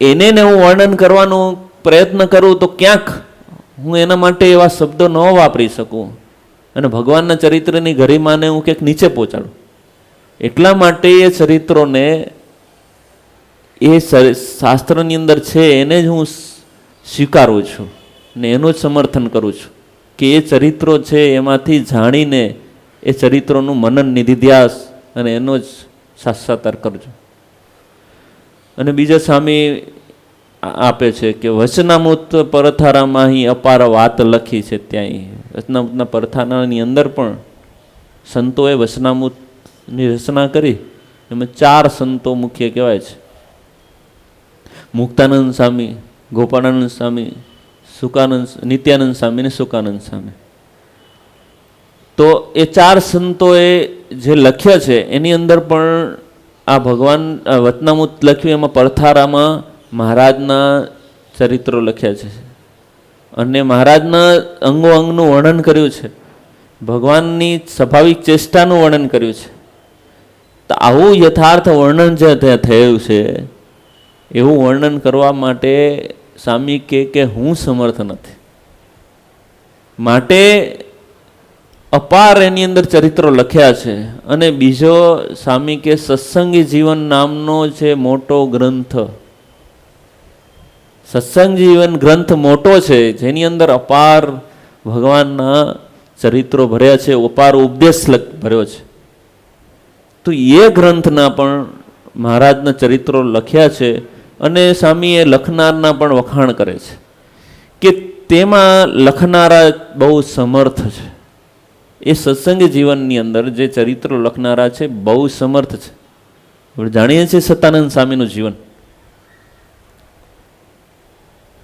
એને ને હું વર્ણન કરવાનો પ્રયત્ન કરું તો ક્યાંક હું એના માટે એવા શબ્દો ન વાપરી શકું, અને ભગવાનના ચરિત્રની ગરિમાને હું ક્યાંક નીચે પહોંચાડું. એટલા માટે એ ચરિત્રોને, એ શાસ્ત્રની અંદર છે એને જ હું સ્વીકારું છું ને એનું જ સમર્થન કરું છું કે એ ચરિત્રો છે એમાંથી જાણીને એ ચરિત્રોનું મનન નિધિધ્યાસ અને એનો જ સાક્ષાત્કાર કરજો. અને બીજા સ્વામી આપે છે કે વચનામૃત પરથારામાં અહીં અપાર વાત લખી છે. ત્યાં વચનામૃતના પરથારાની અંદર પણ સંતોએ વચનામૃતની રચના કરી. એમાં 4 સંતો મુખ્ય કહેવાય છે: મુક્તાનંદ સ્વામી, ગોપાળાનંદ સ્વામી, નિત્યાનંદ સ્વામી અને સુકાનંદ સ્વામી. તો એ 4 સંતોએ જે લખ્યા છે એની અંદર પણ આ ભગવાન વચનામૃત લખ્યું, એમાં પરથારામાં મહારાજના ચરિત્રો લખ્યા છે અને મહારાજના અંગો અંગનું વર્ણન કર્યું છે, ભગવાનની સ્વાભાવિક ચેષ્ટાનું વર્ણન કર્યું છે. તો આવું યથાર્થ વર્ણન જે ત્યાં થયું છે, એવું વર્ણન કરવા માટે સ્વામી કે હું સમર્થ નથી. માટે અપાર એની અંદર ચરિત્રો લખ્યા છે. અને બીજો સ્વામી કે સત્સંગી જીવન નામનો છે મોટો ગ્રંથ, સત્સંગ જીવન ગ્રંથ મોટો છે, જેની અંદર અપાર ભગવાનના ચરિત્રો ભર્યા છે, અપાર ઉપદેશ ભર્યો છે. તો એ ગ્રંથના પણ મહારાજના ચરિત્રો લખ્યા છે. અને સ્વામી એ લખનારના પણ વખાણ કરે છે કે તેમાં લખનારા બહુ સમર્થ છે. એ સત્સંગી જીવનની અંદર જે ચરિત્રો લખનારા છે બહુ સમર્થ છે. આપણે જાણીએ છીએ સત્તાનંદ સ્વામીનું જીવન,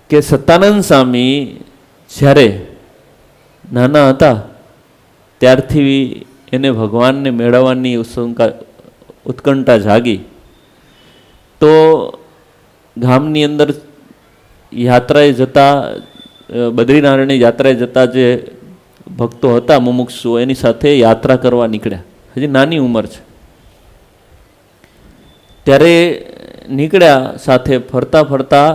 કે સત્તાનંદ સ્વામી જ્યારે નાના હતા ત્યારથી એને ભગવાનને મેળવવાની ઉત્કંઠા જાગી. તો ગામની અંદર યાત્રાએ જતા, બદ્રીનારાયણની યાત્રાએ જતા જે ભક્તો હતા મુમુક્ષુ, એની સાથે યાત્રા કરવા નીકળ્યા. હજી નાની ઉંમર છે ત્યારે નીકળ્યા. સાથે ફરતા ફરતા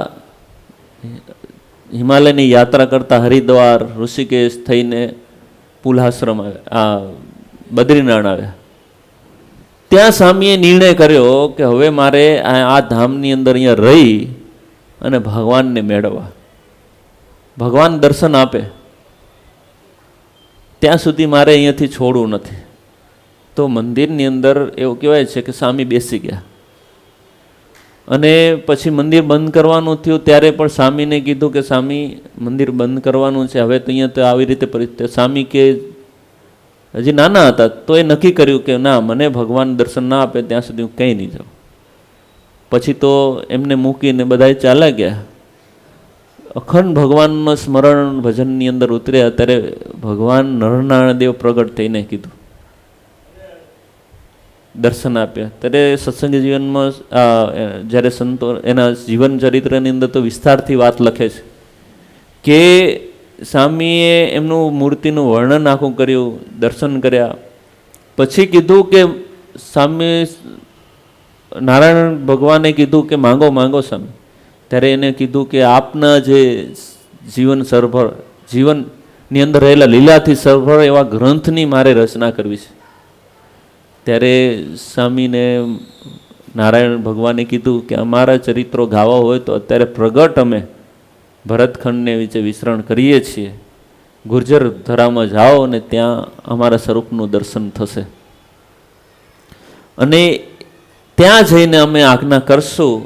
હિમાલયની યાત્રા કરતા હરિદ્વાર, ઋષિકેશ થઈને પુલાશ્રમ આવ્યા, બદ્રીનારાયણ આવ્યા. ત્યાં સ્વામીએ નિર્ણય કર્યો કે હવે મારે આ ધામની અંદર અહીંયા રહી અને ભગવાનને મેળવવા. ભગવાન દર્શન આપે ત્યાં સુધી મારે અહીંયાથી છોડવું નથી. તો મંદિરની અંદર એવું કહેવાય છે કે સ્વામી બેસી ગયા અને પછી મંદિર બંધ કરવાનું થયું ત્યારે પણ સ્વામીને કીધું કે સ્વામી મંદિર બંધ કરવાનું છે, હવે તો અહીંયા તો આવી રીતે પરિસ્થિતિ. સ્વામી કે હજી નાના હતા તો એ નક્કી કર્યું કે ના, મને ભગવાન દર્શન ના આપે ત્યાં સુધી હું કંઈ નહીં જાઉં. પછી તો એમને મૂકીને બધા ચાલ્યા ગયા. અખંડ ભગવાનનું સ્મરણ ભજનની અંદર ઉતર્યા ત્યારે ભગવાન નરનારાયણ દેવ પ્રગટ થઈને કીધું, દર્શન આપ્યા. ત્યારે સત્સંગ જીવનમાં જ્યારે સંતો એના જીવન ચરિત્રની અંદર તો વિસ્તારથી વાત લખે છે કે સ્વામીએ એમનું મૂર્તિનું વર્ણન આખું કર્યું, દર્શન કર્યા. પછી કીધું કે સ્વામી નારાયણ ભગવાને કીધું કે માંગો માંગો સ્વામી. ત્યારે એને કીધું કે આપના જે જીવન સરભર, જીવનની અંદર રહેલા લીલાથી સરભર એવા ગ્રંથની મારે રચના કરવી છે. ત્યારે સ્વામીને નારાયણ ભગવાને કીધું કે અમારા ચરિત્રો ગાવા હોય તો અત્યારે પ્રગટ અમે ભરતખંડને વિશે વિચરણ કરીએ છીએ, ગુર્જર ધરામાં જાઓ અને ત્યાં અમારા સ્વરૂપનું દર્શન થશે અને ત્યાં જઈને અમે આજ્ઞા કરશું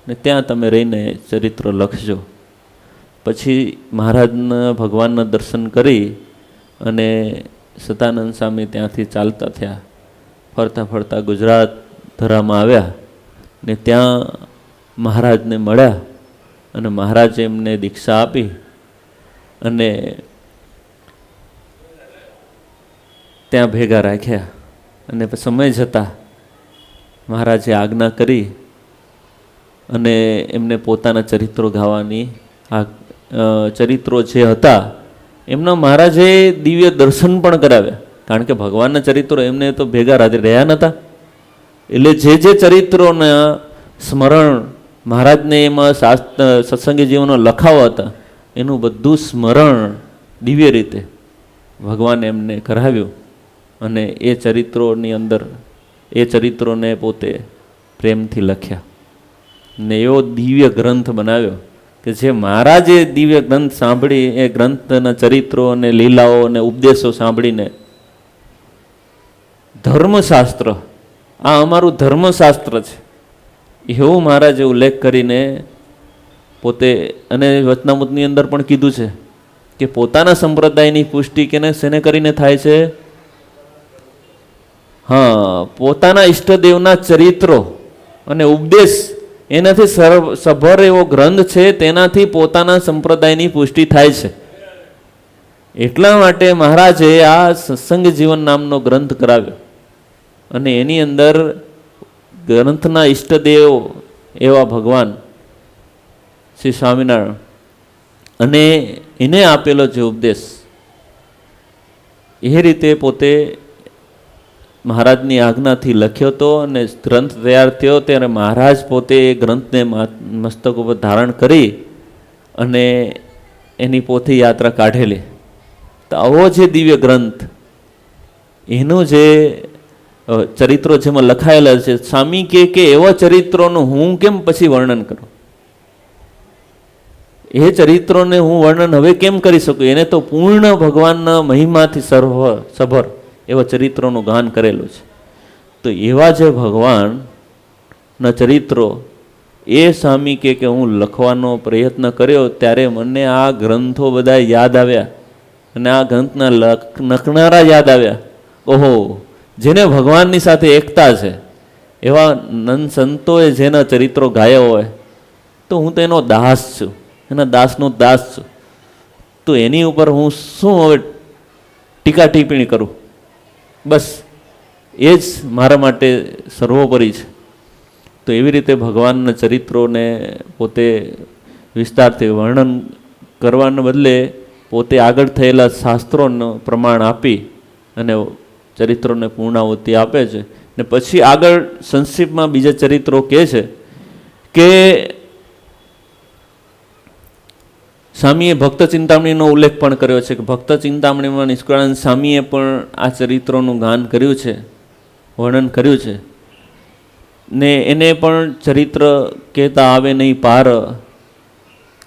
ને ત્યાં તમે રહીને ચરિત્ર લખજો. પછી મહારાજના ભગવાનના દર્શન કરી અને સદાનંદ સ્વામી ત્યાંથી ચાલતા થયા, ફરતા ફરતા ગુજરાત ધરામાં આવ્યા ને ત્યાં મહારાજને મળ્યા અને મહારાજે એમને દીક્ષા આપી અને ત્યાં ભેગા રાખ્યા. અને સમય જતાં મહારાજે આજ્ઞા કરી અને એમને પોતાના ચરિત્રો ગાવાની ચરિત્રો જે હતા એમના મહારાજે દિવ્ય દર્શન પણ કરાવ્યા. કારણ કે ભગવાનના ચરિત્રો એમને તો ભેગા રહ્યા નહોતા, એટલે જે ચરિત્રોના સ્મરણ મહારાજને એમાં સત્સંગી જીવનો લખાવા હતા એનું બધું સ્મરણ દિવ્ય રીતે ભગવાને એમને કરાવ્યું અને એ ચરિત્રોની અંદર એ ચરિત્રોને પોતે પ્રેમથી લખ્યા ને એવો દિવ્ય ગ્રંથ બનાવ્યો કે જે મહારાજે દિવ્ય ગ્રંથ સાંભળી, એ ગ્રંથના ચરિત્રો અને લીલાઓ અને ઉપદેશો સાંભળીને ધર્મશાસ્ત્ર, આ અમારું ધર્મશાસ્ત્ર છે એવું મહારાજે ઉલ્લેખ કરીને પોતે અને વચનામૃતની અંદર પણ કીધું છે કે પોતાના સંપ્રદાયની પુષ્ટિ કેને શેને કરીને થાય છે? હા, પોતાના ઈષ્ટદેવના ચરિત્રો અને ઉપદેશ એનાથી સભર એવો ગ્રંથ છે, તેનાથી પોતાના સંપ્રદાયની પુષ્ટિ થાય છે. એટલા માટે મહારાજે આ સત્સંગ જીવન નામનો ગ્રંથ કરાવ્યો અને એની અંદર ગ્રંથના ઈષ્ટદેવ એવા ભગવાન શ્રી સ્વામિનારાયણ અને એને આપેલો જે ઉપદેશ એ રીતે પોતે મહારાજની આજ્ઞાથી લખ્યો હતો અને ગ્રંથ તૈયાર થયો. ત્યારે મહારાજ પોતે એ ગ્રંથને મસ્તક ઉપર ધારણ કરી અને એની પોથી યાત્રા કાઢેલી. તો આવો જે દિવ્ય ગ્રંથ, એનું જે ચરિત્રો જેમાં લખાયેલા છે, સ્વામી કે એવા ચરિત્રોનું હું કેમ પછી વર્ણન કરું? એ ચરિત્રોને હું વર્ણન હવે કેમ કરી શકું? એને તો પૂર્ણ ભગવાનના મહિમાથી સભર એવા ચરિત્રોનું ગાન કરેલું છે. તો એવા જે ભગવાનના ચરિત્રો એ સ્વામી કે હું લખવાનો પ્રયત્ન કર્યો ત્યારે મને આ ગ્રંથો બધા યાદ આવ્યા અને આ ગ્રંથના લખનારા યાદ આવ્યા. ઓહો, જેને ભગવાનની સાથે એકતા છે એવા નંદ સંતોએ જેના ચરિત્રો ગાયા હોય તો હું તો એનો દાસ છું, એના દાસનો દાસ છું. તો એની ઉપર હું શું હવે ટીકા ટિપ્પણી કરું? બસ એ જ મારા માટે સર્વોપરી છે. તો એવી રીતે ભગવાનના ચરિત્રોને પોતે વિસ્તારથી વર્ણન કરવાને બદલે પોતે આગળ થયેલા શાસ્ત્રોનું પ્રમાણ આપી અને ચરિત્રોને પૂર્ણાહુતિ આપે છે. ને પછી આગળ સંક્ષિપ્તમાં બીજા ચરિત્રો કહે છે કે સ્વામીએ ભક્ત ચિંતામણીનો ઉલ્લેખ પણ કર્યો છે કે ભક્ત ચિંતામણીમાં નિષ્કળાનંદ સ્વામીએ પણ આ ચરિત્રોનું ગાન કર્યું છે, વર્ણન કર્યું છે ને એને પણ ચરિત્ર કહેતા આવે નહીં પાર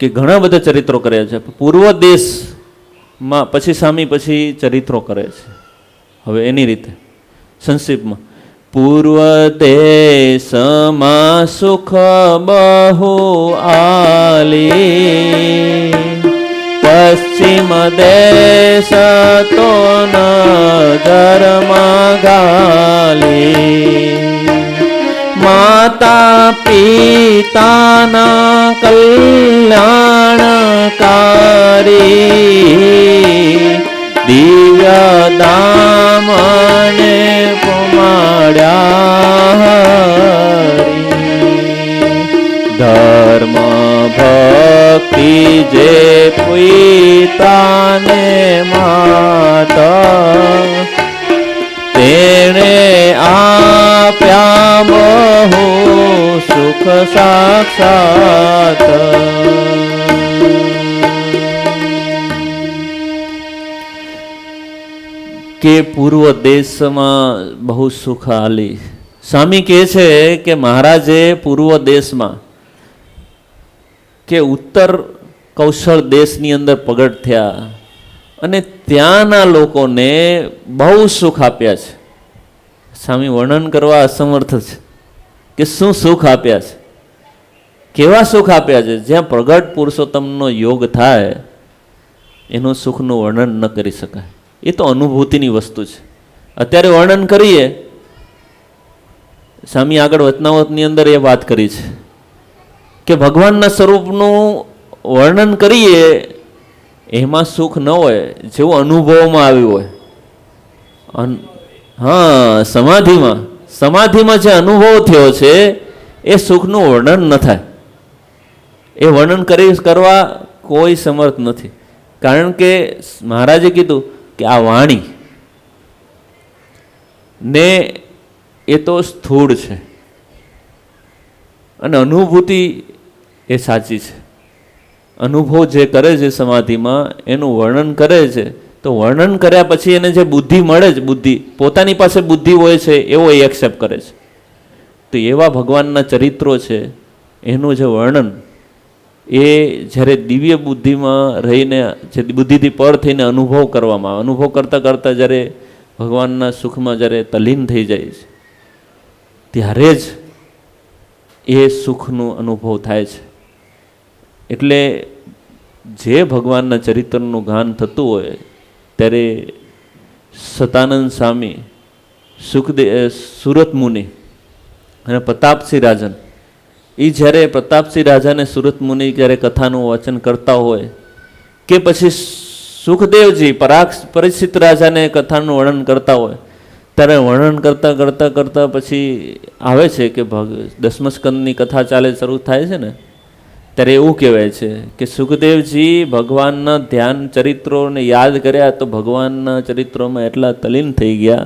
કે ઘણા બધા ચરિત્રો કર્યા છે. પૂર્વ દેશમાં પછી સ્વામી પછી ચરિત્રો કરે છે. હવે એની રીતે સંક્ષિપ્તમાં, પૂર્વ દેશમાં સુખ બહુ આલી, પશ્ચિમ દેશ તો નજરમાં ગાલી, માતા પિતાના કલ્યાણકારી, દિવ્ય દામને પમાડ્યા, ધર્મ ભક્તિ જે પિતાને માતા, તેણે આપ્યા બહુ સુખ સાક્ષાત. કે પૂર્વ દેશમાં બહુ સુખ આલી. સ્વામી કહે છે કે મહારાજે પૂર્વ દેશમાં કે ઉત્તર કૌશળ દેશની અંદર પ્રગટ થયા અને ત્યાંના લોકોને બહુ સુખ આપ્યા છે. સ્વામી વર્ણન કરવા અસમર્થ છે કે શું સુખ આપ્યા છે, કેવા સુખ આપ્યા છે. જ્યાં પ્રગટ પુરુષોત્તમનો યોગ થાય એનું સુખનું વર્ણન ન કરી શકાય. એ તો અનુભૂતિની વસ્તુ છે. અત્યારે વર્ણન કરીએ, સ્વામી આગળ વચનાવતની અંદર એ વાત કરી છે કે ભગવાનના સ્વરૂપનું વર્ણન કરીએ એમાં સુખ ન હોય જેવું અનુભવમાં આવ્યું હોય. હા, સમાધિમાં જે અનુભવ થયો છે એ સુખનું વર્ણન ન થાય. એ વર્ણન કરવા કોઈ સમર્થ નથી. કારણ કે મહારાજે કીધું કે આ વાણી ને એ તો સ્થૂળ છે અને અનુભૂતિ એ સાચી છે. અનુભવ જે કરે છે સમાધિમાં એનું વર્ણન કરે છે, તો વર્ણન કર્યા પછી એને જે બુદ્ધિ મળે છે, બુદ્ધિ પોતાની પાસે બુદ્ધિ હોય છે એવો એ એક્સેપ્ટ કરે છે. તો એવા ભગવાનના ચરિત્રો છે એનું જે વર્ણન એ જ્યારે દિવ્ય બુદ્ધિમાં રહીને જે બુદ્ધિથી પર થઈને અનુભવ કરવામાં આવે, અનુભવ કરતાં કરતાં જ્યારે ભગવાનના સુખમાં જ્યારે તલ્લીન થઈ જાય છે ત્યારે જ એ સુખનો અનુભવ થાય છે. એટલે જે ભગવાનના ચરિત્રનું ગાન થતું હોય ત્યારે સતાનંદ સ્વામી, સુરત મુનિ અને પ્રતાપસિંહ રાજન, એ જ્યારે પ્રતાપસિંહ રાજાને સુરત મુનિ જ્યારે કથાનું વચન કરતા હોય કે પછી સુખદેવજી પરીક્ષિત રાજાને કથાનું વર્ણન કરતા હોય ત્યારે વર્ણન કરતાં પછી આવે છે કે 10મ સ્કંદની કથા શરૂ થાય છે ને, ત્યારે એવું કહેવાય છે કે સુખદેવજી ભગવાનના ધ્યાન ચરિત્રોને યાદ કર્યા તો ભગવાનના ચરિત્રોમાં એટલા તલ્લીન થઈ ગયા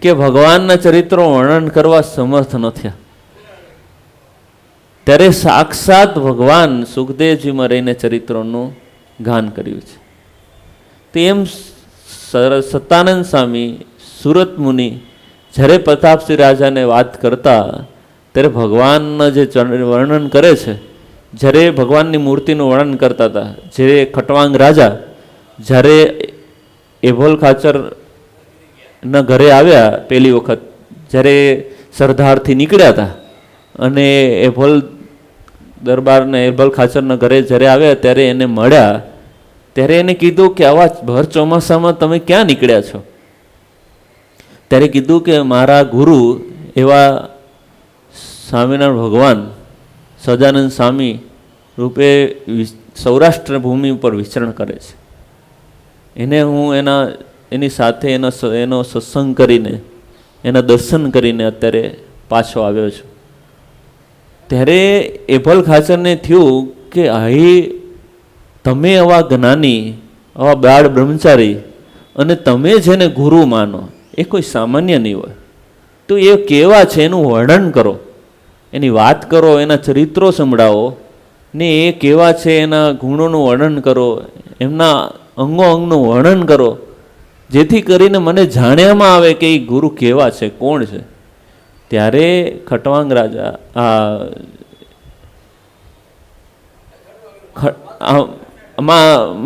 કે ભગવાનના ચરિત્રો વર્ણન કરવા સમર્થ ન થયા. ત્યારે સાક્ષાત ભગવાન સુખદેવજીમાં રહીને ચરિત્રોનું ગાન કર્યું છે. તો એમ સતાનંદ સ્વામી, સુરત મુનિ જ્યારે પ્રતાપસિંહ રાજાને વાત કરતા ત્યારે ભગવાનના જે વર્ણન કરે છે, જ્યારે ભગવાનની મૂર્તિનું વર્ણન કરતા હતા, જે ખટવાંગ રાજા જ્યારે એભોલ ખાચરના ઘરે આવ્યા પહેલી વખત, જ્યારે સરદારથી નીકળ્યા હતા અને એભોલ દરબારને એભોલ ખાચરના ઘરે જ્યારે આવ્યા ત્યારે એને મળ્યા, ત્યારે એને કીધું કે આવા ભર ચોમાસામાં તમે ક્યાં નીકળ્યા છો? ત્યારે કીધું કે મારા ગુરુ એવા સ્વામિનારાયણ ભગવાન સહજાનંદ સ્વામી રૂપે સૌરાષ્ટ્ર ભૂમિ ઉપર વિચરણ કરે છે. એને હું એની સાથે એનો સત્સંગ કરીને એના દર્શન કરીને અત્યારે પાછો આવ્યો છું. ત્યારે એભલ ખાચરને થયું કે અહીં તમે આવા જ્ઞાની, આવા બાળ બ્રહ્મચારી અને તમે જેને ગુરુ માનો એ કોઈ સામાન્ય નહીં હોય. તો એ કેવા છે એનું વર્ણન કરો, એની વાત કરો, એના ચરિત્રો સંભળાવો ને એ કેવા છે એના ગુણોનું વર્ણન કરો, એમના અંગો અંગનું વર્ણન કરો, જેથી કરીને મને જાણ્યામાં આવે કે એ ગુરુ કેવા છે, કોણ છે. ત્યારે ખટવાંગ રાજા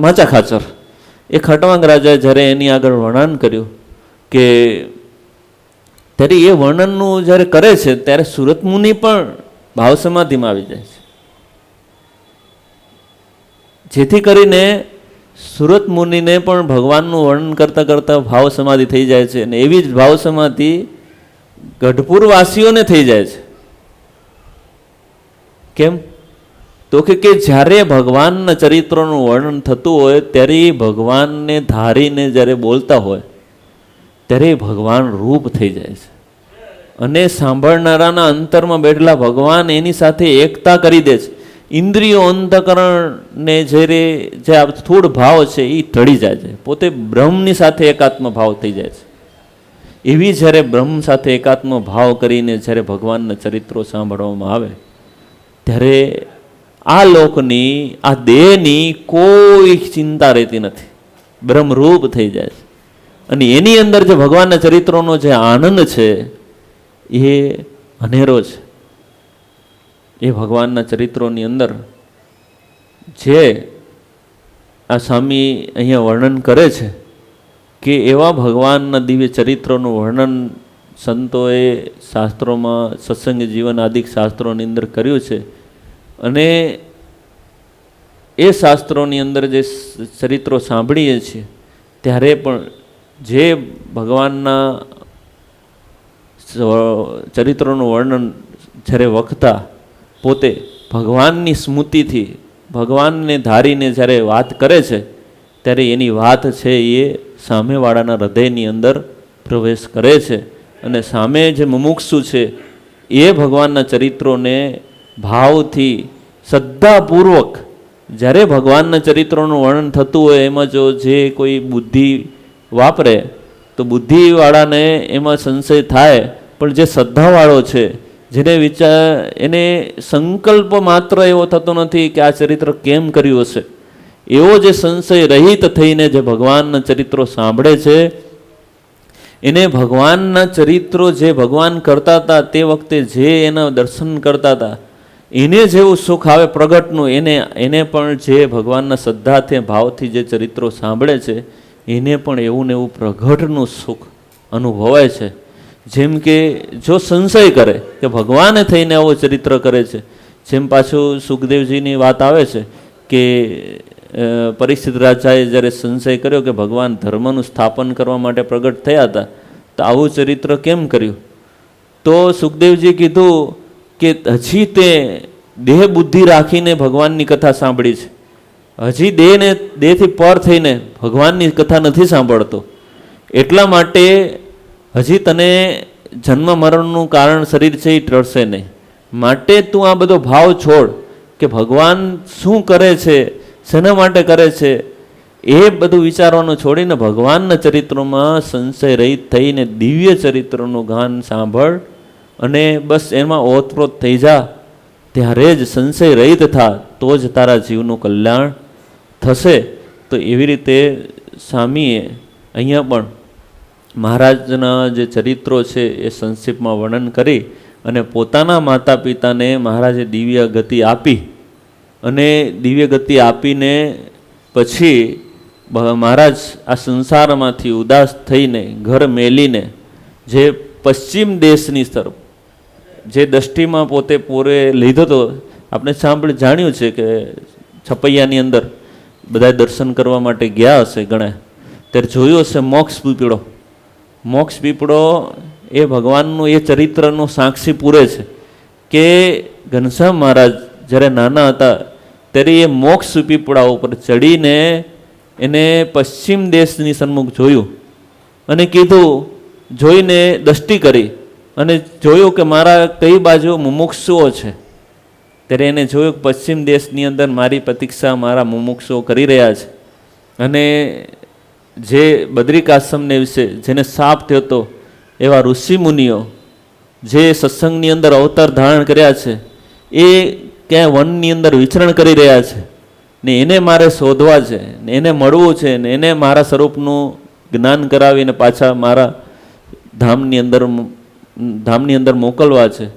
માચા ખાચર એ ખટવાંગ રાજાએ જ્યારે એની આગળ વર્ણન કર્યું કે ત્યારે એ વર્ણનનું જ્યારે કરે છે ત્યારે સુરત મુનિ પણ ભાવ સમાધિમાં આવી જાય છે, જેથી કરીને સુરત મુનિને પણ ભગવાનનું વર્ણન કરતાં કરતાં ભાવ સમાધિ થઈ જાય છે. અને એવી જ ભાવ સમાધિ ગઢપુર વાસીઓને થઈ જાય છે. કેમ? તો કે જ્યારે ભગવાનના ચરિત્રોનું વર્ણન થતું હોય ત્યારે ભગવાનને ધારીને જ્યારે બોલતા હોય ત્યારે ભગવાન રૂપ થઈ જાય છે અને સાંભળનારાના અંતરમાં બેઠેલા ભગવાન એની સાથે એકતા કરી દે છે. ઇન્દ્રિયો અંતકરણને જ્યારે જે આ સ્થૂળ ભાવ છે એ ટળી જાય છે, પોતે બ્રહ્મની સાથે એકાત્મ ભાવ થઈ જાય છે. એવી જ્યારે બ્રહ્મ સાથે એકાત્મ ભાવ કરીને જ્યારે ભગવાનના ચરિત્રો સાંભળવામાં આવે ત્યારે આ લોકની આ દેહની કોઈ ચિંતા રહેતી નથી, બ્રહ્મરૂપ થઈ જાય છે. અને એની અંદર જે ભગવાનના ચરિત્રોનો જે આનંદ છે એ અનેરો છે. એ ભગવાનના ચરિત્રોની અંદર જે આ સ્વામી અહીંયા વર્ણન કરે છે કે એવા ભગવાનના દિવ્ય ચરિત્રોનું વર્ણન સંતોએ શાસ્ત્રોમાં સત્સંગ જીવન આદિક શાસ્ત્રોની અંદર કર્યું છે. અને એ શાસ્ત્રોની અંદર જે ચરિત્રો સાંભળીએ છીએ ત્યારે પણ જે ભગવાનના ચરિત્રોનું વર્ણન જ્યારે વખતા પોતે ભગવાનની સ્મૃતિથી ભગવાનને ધારીને જ્યારે વાત કરે છે ત્યારે એની વાત છે એ સામેવાળાના હૃદયની અંદર પ્રવેશ કરે છે. અને સામે જે મુમુક્ષુ છે એ ભગવાનના ચરિત્રોને ભાવથી શ્રદ્ધાપૂર્વક જ્યારે ભગવાનના ચરિત્રોનું વર્ણન થતું હોય એમાં જો જે કોઈ બુદ્ધિ વાપરે તો બુદ્ધિવાળાને એમાં સંશય થાય, પણ જે શ્રદ્ધાવાળો છે જેને એને સંકલ્પ માત્ર એવો થતો નથી કે આ ચરિત્ર કેમ કર્યું હશે, એવો જે સંશય રહિત થઈને જે ભગવાનના ચરિત્રો સાંભળે છે એને ભગવાનના ચરિત્રો જે ભગવાન કરતા હતા તે વખતે જે એના દર્શન કરતા હતા એને જેવું સુખ આવે પ્રગટનું એને પણ જે ભગવાનના શ્રદ્ધાથી ભાવથી જે ચરિત્રો સાંભળે છે એને પણ એવું ને એવું પ્રગટનું સુખ અનુભવાય છે. જેમ કે જો સંશય કરે કે ભગવાને થઈને આવો ચરિત્ર કરે છે, જેમ પાછું સુખદેવજીની વાત આવે છે કે પરીક્ષિત રાજાએ જ્યારે સંશય કર્યો કે ભગવાન ધર્મનું સ્થાપન કરવા માટે પ્રગટ થયા હતા તો આવું ચરિત્ર કેમ કર્યું, તો સુખદેવજી કીધું કે હજી તે દેહ બુદ્ધિ રાખીને ભગવાનની કથા સાંભળી છે, હજી દેહથી પર થઈને ભગવાનની કથા નથી સાંભળતો, એટલા માટે હજી તને જન્મ મરણનું કારણ શરીર છે એ ટળશે નહીં. માટે તું આ બધો ભાવ છોડ કે ભગવાન શું કરે છે, શેના માટે કરે છે, એ બધું વિચારવાનું છોડીને ભગવાનના ચરિત્રોમાં સંશય રહિત થઈને દિવ્ય ચરિત્રોનું ગાન સાંભળ અને બસ એમાં ઓતપ્રોત થઈ જા. ત્યારે જ સંશય રહિત થા તો જ તારા જીવનું કલ્યાણ થશે. તો એવી રીતે સ્વામીએ અહીંયા પણ મહારાજના જે ચરિત્રો છે એ સંક્ષિપ્તમાં વર્ણન કરી અને પોતાના માતા પિતાને મહારાજે દિવ્ય ગતિ આપી અને દિવ્ય ગતિ આપીને પછી મહારાજ આ સંસારમાંથી ઉદાસ થઈને ઘર મેલીને જે પશ્ચિમ દેશની તરફ જે દ્રષ્ટિમાં પોતે પૂરે લીધો હતો, આપણે જાણ્યું છે કે છપૈયાની અંદર બધા દર્શન કરવા માટે ગયા હશે ઘણા, ત્યારે જોયું હશે મોક્ષ પીપળો એ ભગવાનનું એ ચરિત્રનો સાક્ષી પૂરે છે કે ઘનશ્યામ મહારાજ જ્યારે નાના હતા ત્યારે એ મોક્ષ પીપળા ઉપર ચડીને એને પશ્ચિમ દેશની સન્મુખ જોયું અને કીધું, જોઈને દ્રષ્ટિ કરી અને જોયું કે મારા કઈ બાજુ મુમુક્ષુઓ છે. ત્યારે એને જોયું કે પશ્ચિમ દેશની અંદર મારી પ્રતીક્ષા મારા મુમુક્ષુઓ કરી રહ્યા છે. અને જે બદ્રિક આશ્રમને વિશે જેને શાપ થયો હતો એવા ઋષિ મુનિઓ જે સત્સંગની અંદર અવતાર ધારણ કર્યા છે એ ક્યાંય વનની અંદર વિચરણ કરી રહ્યા છે ને એને મારે શોધવા છે ને એને મળવું છે ને એને મારા સ્વરૂપનું જ્ઞાન કરાવીને પાછા મારા ધામની અંદર મોકલવા છે.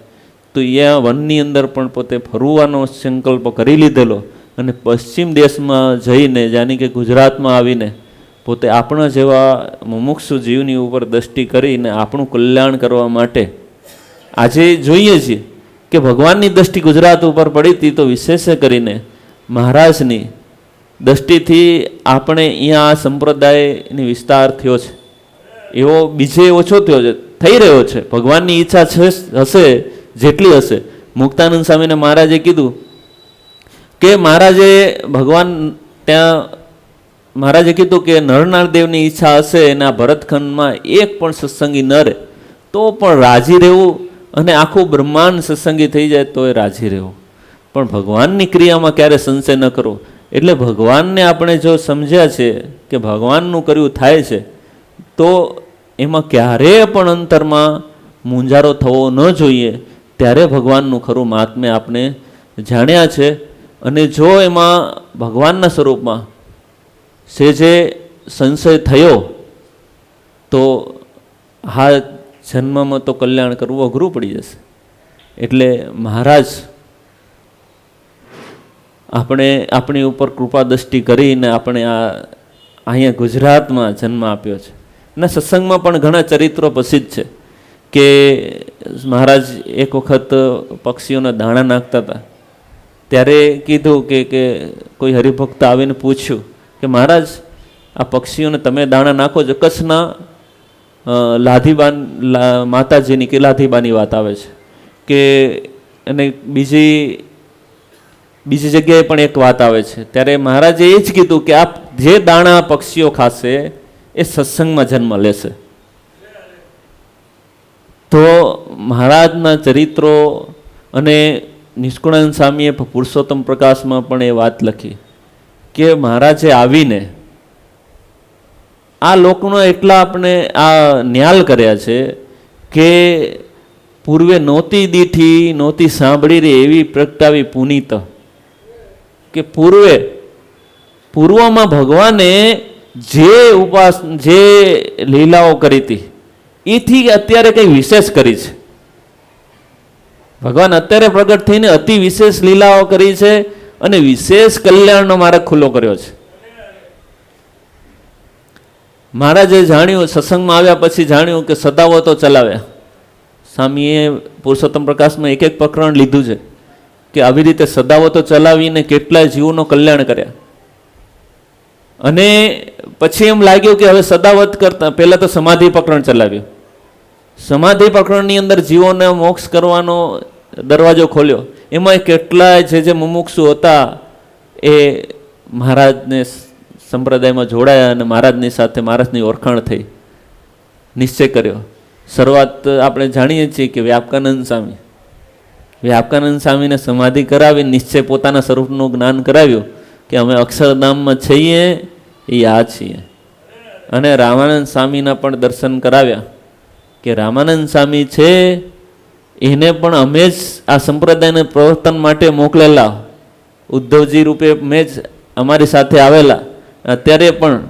તો એ વનની અંદર પણ પોતે ફરવાનો સંકલ્પ કરી લીધેલો અને પશ્ચિમ દેશમાં જઈને જાણે કે ગુજરાતમાં આવીને પોતે આપણા જેવા મુમુક્ષુ જીવની ઉપર દ્રષ્ટિ કરીને આપણું કલ્યાણ કરવા માટે આજે જોઈએ છીએ કે ભગવાનની દ્રષ્ટિ ગુજરાત ઉપર પડી હતી, તો વિશેષ કરીને મહારાજની દ્રષ્ટિથી આપણે અહીંયા આ સંપ્રદાયની વિસ્તાર થયો છે, એવો બીજે ઓછો થયો છે, થઈ રહ્યો છે. ભગવાનની ઈચ્છા હશે જેટલી હશે. મુક્તાનંદ સ્વામીને મહારાજે કીધું કે મહારાજે ભગવાન ત્યાં મહારાજે કીધું કે નરનાળ દેવની ઈચ્છા હશે અને આ ભરતખંડમાં એક પણ સત્સંગી ન રહે તો પણ રાજી રહેવું, અને આખું બ્રહ્માંડ સત્સંગી થઈ જાય તો એ રાજી રહેવું, પણ ભગવાનની ક્રિયામાં ક્યારે સંશય ન કરવો. એટલે ભગવાનને આપણે જો સમજ્યા છે કે ભગવાનનું કર્યું થાય છે, તો એમાં ક્યારેય પણ અંતરમાં મૂંઝારો થવો ન જોઈએ. ત્યારે ભગવાનનું ખરું મહાત્મ્ય આપણે જાણ્યા છે. અને જો એમાં ભગવાનના સ્વરૂપમાં સેજે સંશય થયો તો હા જન્મમાં તો કલ્યાણ કરવું અઘરું પડી જશે. એટલે મહારાજ આપણે આપણી ઉપર કૃપા દ્રષ્ટિ કરીને આપણે અહીંયા ગુજરાતમાં જન્મ આપ્યો છે. અને સત્સંગમાં પણ ઘણા ચરિત્રો પ્રસિદ્ધ છે કે મહારાજ એક વખત પક્ષીઓને દાણા નાખતા હતા, ત્યારે કીધું કે કોઈ હરિભક્ત આવીને પૂછ્યું કે મહારાજ આ પક્ષીઓને તમે દાણા નાખો છો. કચ્છના લાધીબાન માતાજીની કે લાધીબાની વાત આવે છે કે, અને બીજી જગ્યાએ પણ એક વાત આવે છે. ત્યારે મહારાજે એ જ કીધું કે આ જે દાણા પક્ષીઓ ખાશે એ સત્સંગમાં જન્મ લેશે. તો મહારાજના ચરિત્રો અને નિષ્કુળાનંદ સ્વામીએ પુરુષોત્તમ પ્રકાશમાં પણ એ વાત લખી કે મહારાજે આવીને આ લોકોનો એટલા આપણે આ ન્યાલ કર્યા છે કે પૂર્વે નહોતી દીઠી નહોતી સાંભળી રે એવી પ્રગટાવી પુનીત, કે પૂર્વમાં ભગવાને જે લીલાઓ કરી હતી એથી અત્યારે કંઈ વિશેષ કરી છે. ભગવાન અત્યારે પ્રગટ થઈને અતિ વિશેષ લીલાઓ કરી છે અને વિશેષ કલ્યાણનો માર્ગ ખુલ્લો કર્યો છે. મહારાજે જાણ્યું, સત્સંગમાં આવ્યા પછી જાણ્યું કે સદાવતો ચલાવ્યા. સ્વામીએ પુરુષોત્તમ પ્રકાશમાં એક પ્રકરણ લીધું છે કે આવી રીતે સદાવતો ચલાવીને કેટલાય જીવોનો કલ્યાણ કર્યા. અને પછી એમ લાગ્યું કે હવે સદાવત કરતા પહેલા તો સમાધિ પ્રકરણ ચલાવ્યું. સમાધિ પ્રકરણની અંદર જીવોને મોક્ષ કરવાનો દરવાજો ખોલ્યો. એમાં કેટલાય જે મુમુક્ષુ હતા એ મહારાજને સંપ્રદાયમાં જોડાયા અને મહારાજની સાથે મહારાજની ઓળખાણ થઈ. નિશ્ચય કર્યો. શરૂઆત આપણે જાણીએ છીએ કે વ્યાપકાનંદ સ્વામીને સમાધિ કરાવી નિશ્ચય પોતાના સ્વરૂપનું જ્ઞાન કરાવ્યું કે અમે અક્ષરધામમાં છીએ એ આ છીએ. અને રામાનંદ સ્વામીના પણ દર્શન કરાવ્યા કે રામાનંદ સ્વામી છે એને પણ અમે જ આ સંપ્રદાયને પ્રવર્તન માટે મોકલેલા, ઉદ્ધવજી રૂપે મેં જ અમારી સાથે આવેલા, અત્યારે પણ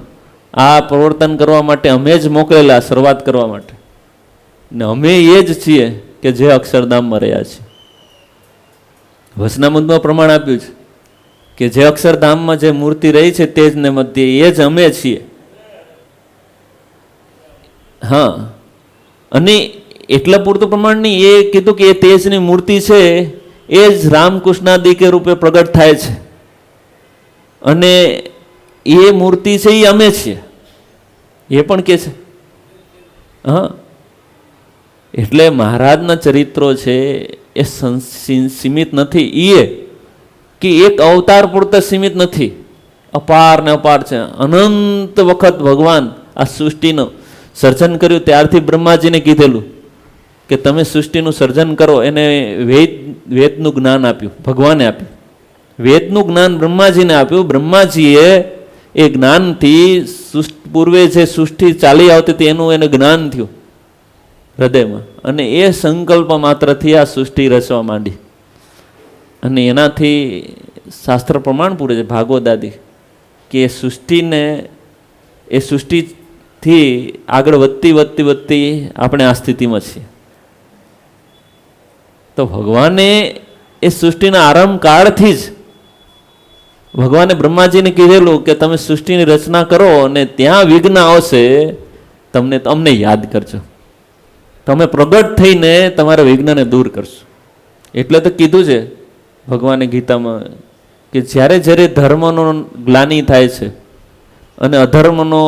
આ પ્રવર્તન કરવા માટે અમે જ મોકલેલા, શરૂઆત કરવા માટે. ને અમે એ જ છીએ કે જે અક્ષરધામમાં રહ્યા છીએ. વચનામૃતમાં પ્રમાણ આપ્યું છે કે જે અક્ષરધામમાં જે મૂર્તિ રહી છે તે જ ને મધ્ય એ જ અમે છીએ. હા, અને એટલા પૂરતું પ્રમાણ નહીં, એ કીધું કે એ તેજની મૂર્તિ છે એ જ રામકૃષ્ણાદિ કે રૂપે પ્રગટ થાય છે અને એ મૂર્તિ છે એ અમે છીએ, એ પણ કે છે. હા, એટલે મહારાજના ચરિત્રો છે એ સીમિત નથી, એ કે એક અવતાર પૂરતા સીમિત નથી, અપાર ને અપાર છે. અનંત વખત ભગવાન આ સૃષ્ટિનું સર્જન કર્યું ત્યારથી બ્રહ્માજીને કીધેલું કે તમે સૃષ્ટિનું સર્જન કરો. એને વેદનું જ્ઞાન આપ્યું, ભગવાને આપ્યું. વેદનું જ્ઞાન બ્રહ્માજીને આપ્યું. બ્રહ્માજીએ એ જ્ઞાનથી પૂર્વે જે સૃષ્ટિ ચાલી આવતી હતી એનું એને જ્ઞાન થયું હૃદયમાં, અને એ સંકલ્પ માત્રથી આ સૃષ્ટિ રચવા માંડી. અને એનાથી શાસ્ત્ર પ્રમાણ પૂરે છે, ભાગવદાદી, કે એ સૃષ્ટિથી આગળ વધતી આપણે આ સ્થિતિમાં છીએ. તો ભગવાને એ સૃષ્ટિના આરંભ કાળથી જ ભગવાને બ્રહ્માજીને કીધેલું કે તમે સૃષ્ટિની રચના કરો અને ત્યાં વિઘ્ન આવશે, અમને યાદ કરજો, તમે પ્રગટ થઈને તમારા વિઘ્નને દૂર કરશો. એટલે તો કીધું છે ભગવાને ગીતામાં કે જ્યારે જ્યારે ધર્મનો ગ્લાનિ થાય છે અને અધર્મનો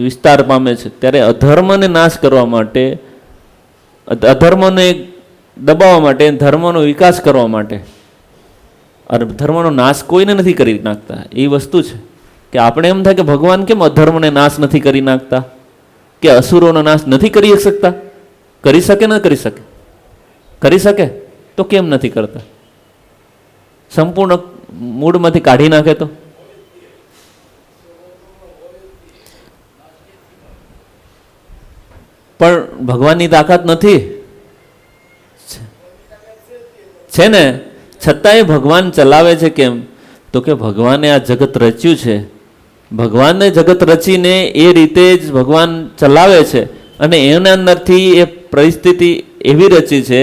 વિસ્તાર પામે છે, ત્યારે અધર્મને નાશ કરવા માટે, અધર્મને દબાવવા માટે, ધર્મનો વિકાસ કરવા માટે, અને ધર્મનો નાશ કોઈને નથી કરી નાખતા. એ વસ્તુ છે કે આપણે એમ થાય કે ભગવાન કેમ અધર્મને નાશ નથી કરી નાખતા, કે અસુરોનો નાશ નથી કરી શકતા? કરી શકે ન કરી શકે? કરી શકે તો કેમ નથી કરતા? સંપૂર્ણ મૂળમાંથી કાઢી નાખે તો? પણ ભગવાનની તાકાત નથી, છે ને, છતાંય ભગવાન ચલાવે છે. કેમ? તો કે ભગવાને આ જગત રચ્યું છે, ભગવાનને જગત રચીને એ રીતે જ ભગવાન ચલાવે છે. અને એના અંદરથી એ પરિસ્થિતિ એવી રચી છે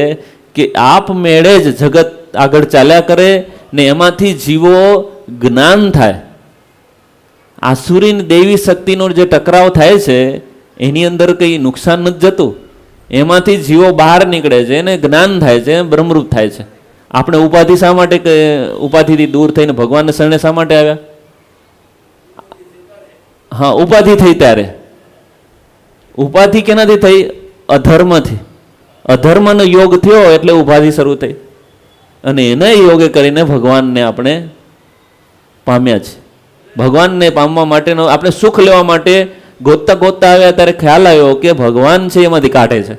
કે આપમેળે જ જગત આગળ ચાલ્યા કરે ને એમાંથી જીવો જ્ઞાન થાય. આસુરી દેવી શક્તિનો જે ટકરાવ થાય છે એની અંદર કંઈ નુકસાન નથી જતું, એમાંથી જીવો બહાર નીકળે છે અને જ્ઞાન થાય છે, બ્રહ્મરૂપ થાય છે. આપણે ઉપાધિ શા માટે, ઉપાધિથી દૂર થઈને ભગવાનને શરણે શા માટે આવ્યા? હા, ઉપાધિ થઈ ત્યારે. ઉપાધિ કેનાથી થઈ? અધર્મથી. અધર્મનો યોગ થયો એટલે ઉપાધિ શરૂ થઈ, અને એના યોગે કરીને ભગવાનને આપણે પામ્યા છે. ભગવાનને પામવા માટેનો, આપણે સુખ લેવા માટે ગોતતા ગોતતા આવ્યા ત્યારે ખ્યાલ આવ્યો કે ભગવાન છે એમાંથી કાઢે છે.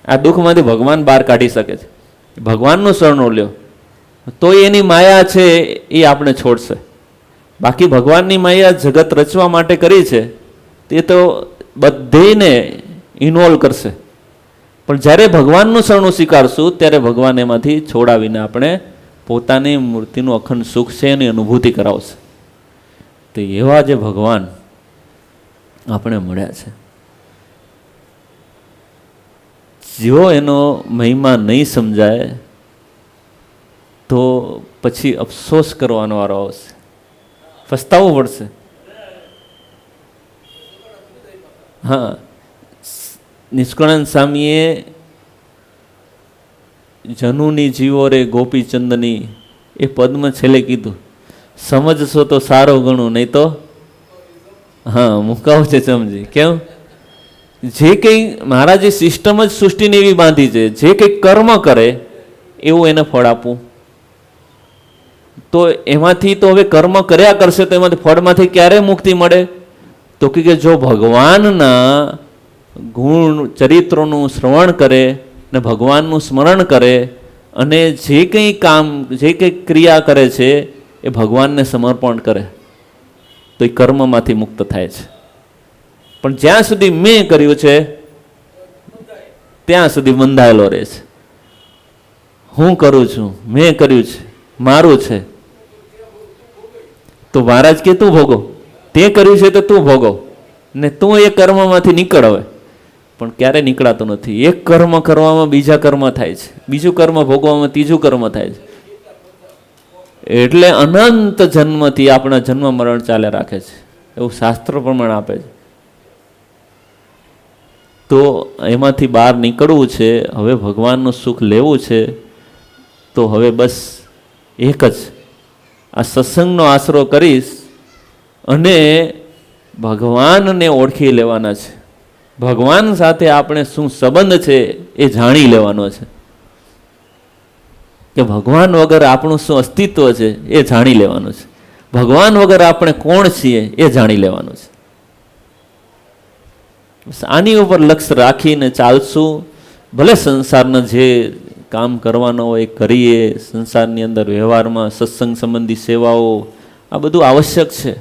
આ દુઃખમાંથી ભગવાન બહાર કાઢી શકે છે. ભગવાનનું શરણું લ્યો તો એની માયા છે એ આપણે છોડશે. બાકી ભગવાનની માયા જગત રચવા માટે કરી છે, તે તો બધેને ઇન્વોલ્વ કરશે. પણ જ્યારે ભગવાનનું શરણું સ્વીકારશું ત્યારે ભગવાન એમાંથી છોડાવીને આપણે પોતાની મૂર્તિનું અખંડ સુખ છે એની અનુભૂતિ કરાવશે. તો એવા જે ભગવાન આપણે મળ્યા છે, જો એનો મહિમા નહીં સમજાય તો પછી અફસોસ કરવાનો વારો આવશે, પસ્તાવવું પડશે. હા, નિષ્કળાનંદ સ્વામીએ જનુની જીવો રે ગોપીચંદની એ પદમાં છેલ્લે કીધું, સમજશો તો સારો ગણું, નહીં તો હા મુકાવ છે સમજી. કેમ? જે કંઈ મહારાજે સિસ્ટમ જ સૃષ્ટિને એવી બાંધી છે, જે કંઈ કર્મ કરે એવું એને ફળ આપવું. તો એમાંથી તો હવે કર્મ કર્યા કરશે તો એમાંથી ફળમાંથી ક્યારે મુક્તિ મળે? તો કે જો ભગવાનના ગુણ ચરિત્રોનું શ્રવણ કરે ને ભગવાનનું સ્મરણ કરે અને જે કંઈ કામ, જે કંઈ ક્રિયા કરે છે એ ભગવાનને સમર્પણ કરે તો એ કર્મમાંથી મુક્ત થાય છે. પણ જ્યાં સુધી મેં કર્યું છે ત્યાં સુધી બંધાયેલો રહે છે. હું કરું છું, મેં કર્યું છે, મારું છે, તો મહારાજ કે તું ભોગવ, તે કર્યું છે તો તું ભોગવ ને તું એ કર્મમાંથી નીકળ. હવે પણ ક્યારે નીકળાતું નથી. એક કર્મ કરવામાં બીજા કર્મ થાય છે, બીજું કર્મ ભોગવામાં ત્રીજું કર્મ થાય છે. એટલે અનંત જન્મથી આપણા જન્મ મરણ ચાલે રાખે છે, એવું શાસ્ત્ર પ્રમાણ આપે છે. તો એમાંથી બહાર નીકળવું છે, હવે ભગવાનનું સુખ લેવું છે, તો હવે બસ એક જ આ સત્સંગનો આશરો કરીશ અને ભગવાનને ઓળખી લેવાના છે. ભગવાન સાથે આપણે શું સંબંધ છે એ જાણી લેવાનો છે, કે ભગવાન વગર આપણું શું અસ્તિત્વ છે એ જાણી લેવાનું છે, ભગવાન વગર આપણે કોણ છીએ એ જાણી લેવાનું છે. આની ઉપર લક્ષ્ય રાખીને ચાલશું. ભલે સંસારના જે કામ કરવાનો હોય કરીએ, સંસારની અંદર વ્યવહારમાં સત્સંગ સંબંધી સેવાઓ આ બધું આવશ્યક છે,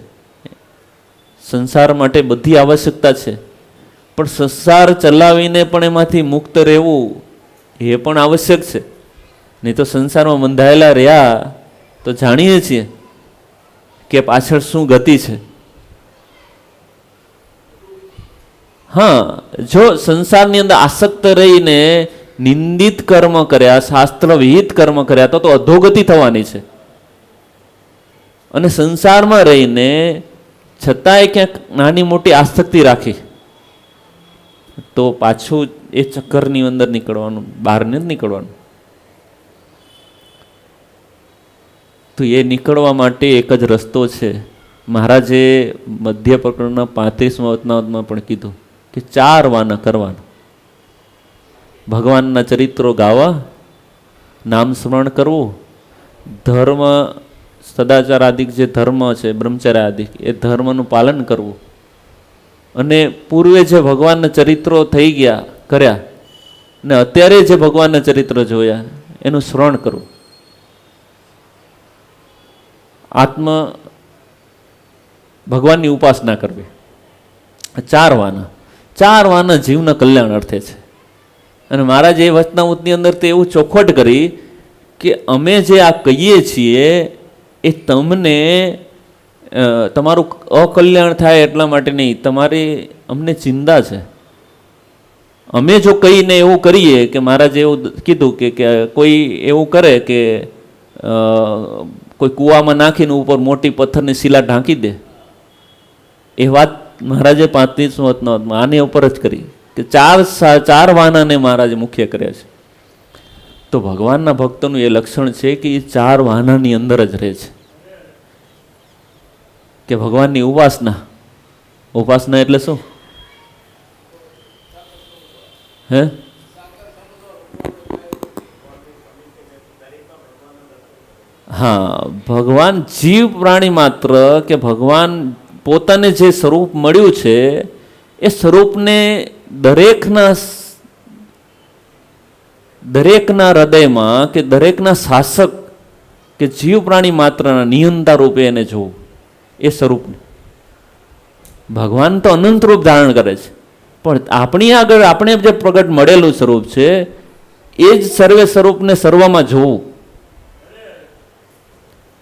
સંસાર માટે બધી આવશ્યકતા છે. પણ સંસાર ચલાવીને પણ એમાંથી મુક્ત રહેવું એ પણ આવશ્યક છે. નહીં તો સંસારમાં બંધાયેલા રહ્યા તો જાણીએ છીએ કે પાછળ શું ગતિ છે. હા, જો સંસારની અંદર આસક્ત રહીને નિંદિત કર્મ કર્યા, શાસ્ત્ર વિહિત કર્મ કર્યા તો અધોગતિ થવાની છે. અને સંસારમાં રહીને છતાંય ક્યાંક નાની મોટી આસક્તિ રાખી તો પાછું એ ચક્કરની અંદર નીકળવાનું, બહાર નથી નીકળવાનું. તો એ નીકળવા માટે એક જ રસ્તો છે. મહારાજે મધ્ય પ્રકરણના 35મા વતનાવતમાં પણ કીધું કે 4 વાના કરવાના. ભગવાનના ચરિત્રો ગાવા, નામ સ્મરણ કરવું, ધર્મ સદાચાર આદિક જે ધર્મ છે બ્રહ્મચર્ય આદિક એ ધર્મનું પાલન કરવું, અને પૂર્વે જે ભગવાનના ચરિત્રો થઈ ગયા કર્યા ને અત્યારે જે ભગવાનના ચરિત્રો જોયા એનું સ્મરણ કરવું. ભગવાનની ઉપાસના કરવી. 4 વાના, 4 વાના જીવના કલ્યાણ અર્થે છે. અને મહારાજે એ વચનામૃતની અંદર તો એવું ચોખવટ કરી કે અમે જે આ કહીએ છીએ એ તમને તમારું અકલ્યાણ થાય એટલા માટે નહીં, તમારી અમને ચિંતા છે. અમે જો કહીને એવું કરીએ કે મહારાજે એવું કીધું કે કોઈ એવું કરે કે કોઈ કૂવામાં નાખીને ઉપર મોટી પથ્થરની શિલા ઢાંકી દે, એ વાત મહારાજે 35મા વતનાવતમાં આને ઉપર જ કરી કે 4 વાનાને મહારાજે મુખ્ય કર્યા છે. તો ભગવાનના ભક્તોનું એ લક્ષણ છે કે એ 4 વાનાની અંદર જ રહે છે. કે ભગવાનની ઉપાસના, ઉપાસના એટલે શું? હે હા, ભગવાન જીવ પ્રાણી માત્ર કે ભગવાન પોતાને જે સ્વરૂપ મળ્યું છે એ સ્વરૂપને દરેકના હૃદયમાં કે દરેકના શાસક કે જીવ પ્રાણી માત્રના નિયંતા રૂપે એને જોવું. એ સ્વરૂપને ભગવાન તો અનંત રૂપ ધારણ કરે છે, પણ આપણી આગળ આપણે જે પ્રગટ મળેલું સ્વરૂપ છે એ જ સર્વે સ્વરૂપને સર્વમાં જોવું.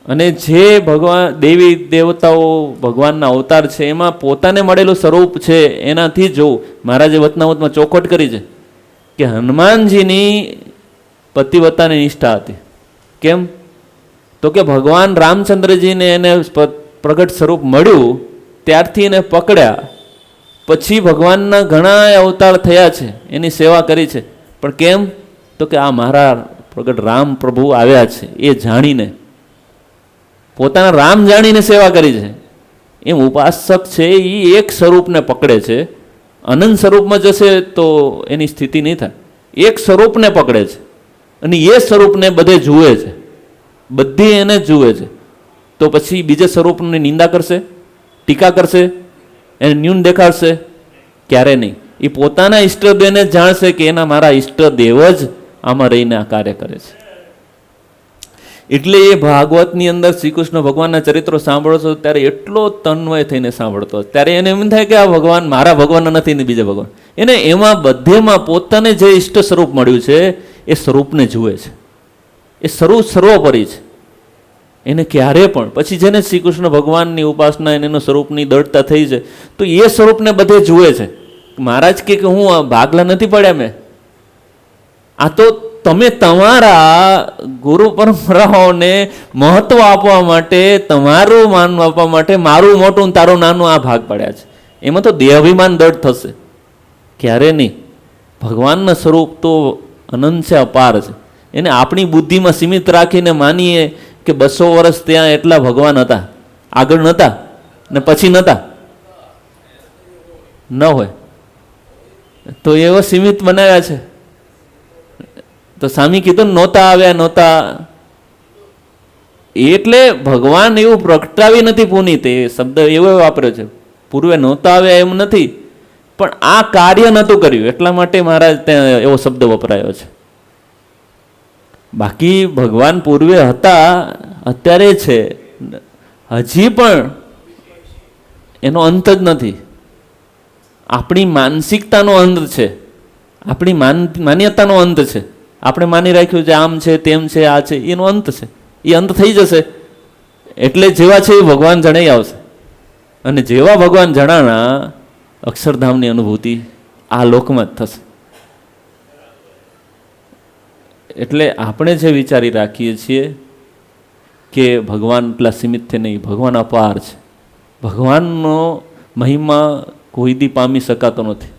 અને જે ભગવાન દેવી દેવતાઓ ભગવાનના અવતાર છે એમાં પોતાને મળેલું સ્વરૂપ છે એનાથી જોવું. મહારાજે વતનાવતમાં ચોખવટ કરી છે કે હનુમાનજીની પતિવ્રતાની નિષ્ઠા હતી. કેમ? તો કે ભગવાન રામચંદ્રજીને એને પ્રગટ સ્વરૂપ મળ્યું ત્યારથી એને પકડ્યા, પછી ભગવાનના ઘણા અવતાર થયા છે, એની સેવા કરી છે. પણ કેમ? તો કે આ મારા પ્રગટ રામ પ્રભુ આવ્યા છે એ જાણીને, પોતાના રામ જાણીને સેવા કરી છે. એમ ઉપાસક છે એ એક સ્વરૂપને પકડે છે. અનંત સ્વરૂપમાં જશે તો એની સ્થિતિ નહીં થાય. એક સ્વરૂપને પકડે છે અને એ સ્વરૂપને બધે જુએ છે, બધી એને જુએ છે. તો પછી બીજા સ્વરૂપની નિંદા કરશે, ટીકા કરશે, એને ન્યૂન દેખાડશે? ક્યારે નહીં. એ પોતાના ઈષ્ટદેવને જાણશે કે એના મારા ઈષ્ટદેવ જ આમાં રહીને આ કાર્ય કરે છે. એટલે એ ભાગવતની અંદર શ્રી કૃષ્ણ ભગવાનના ચરિત્રો સાંભળો છો ત્યારે એટલો તન્મય થઈને સાંભળતો, ત્યારે એને એમ થાય કે આ ભગવાન મારા ભગવાન નથી ને બીજા ભગવાન. એને એમાં બધેમાં પોતાને જે ઈષ્ટ સ્વરૂપ મળ્યું છે એ સ્વરૂપને જુએ છે. એ સર્વોપરી છે. એને ક્યારે પણ પછી જેને શ્રી કૃષ્ણ ભગવાનની ઉપાસના એના સ્વરૂપની દૃઢતા થઈ છે તો એ સ્વરૂપને બધે જુએ છે. મહારાજ કે હું ભાગલા નથી પડ્યા, મેં આ તો તમે તમારા ગુરુ પરંપરાઓને મહત્વ આપવા માટે, તમારું માન આપવા માટે મારું મોટું ને તારું નાનું આ ભાગ પડ્યા છે. એમાં તો દેહાભિમાન દઢ થશે. ક્યારે નહીં. ભગવાનના સ્વરૂપ તો અનંત છે, અપાર છે. એને આપણી બુદ્ધિમાં સીમિત રાખીને માનીએ કે 200 વર્ષ ત્યાં એટલા ભગવાન હતા, આગળ નહોતા ને પછી નહોતા, ન હોય તો એવો સીમિત બનાવ્યા છે. તો સ્વામી કીધું નહોતા આવ્યા, નહોતા એટલે ભગવાન એવું પ્રગટાવી નથી પુનીત, એ શબ્દ એવો વાપર્યો છે. પૂર્વે નહોતા આવ્યા એમ નથી, પણ આ કાર્ય નહોતું કર્યું એટલા માટે મહારાજ ત્યાં એવો શબ્દ વપરાયો છે. બાકી ભગવાન પૂર્વે હતા, અત્યારે છે, હજી પણ એનો અંત જ નથી. આપણી માનસિકતાનો અંત છે, આપણી માન્યતાનો અંત છે. આપણે માની રાખ્યું છે આમ છે, તેમ છે, આ છે, એનો અંત છે. એ અંત થઈ જશે એટલે જેવા છે એ ભગવાન જણાઈ આવશે. અને જેવા ભગવાન જણાણા અક્ષરધામની અનુભૂતિ આ લોકમાં જ થશે. એટલે આપણે જે વિચારી રાખીએ છીએ કે ભગવાન એટલા સીમિત છે નહીં, ભગવાન અપાર છે. ભગવાનનો મહિમા કોઈ દી પામી શકાતો નથી.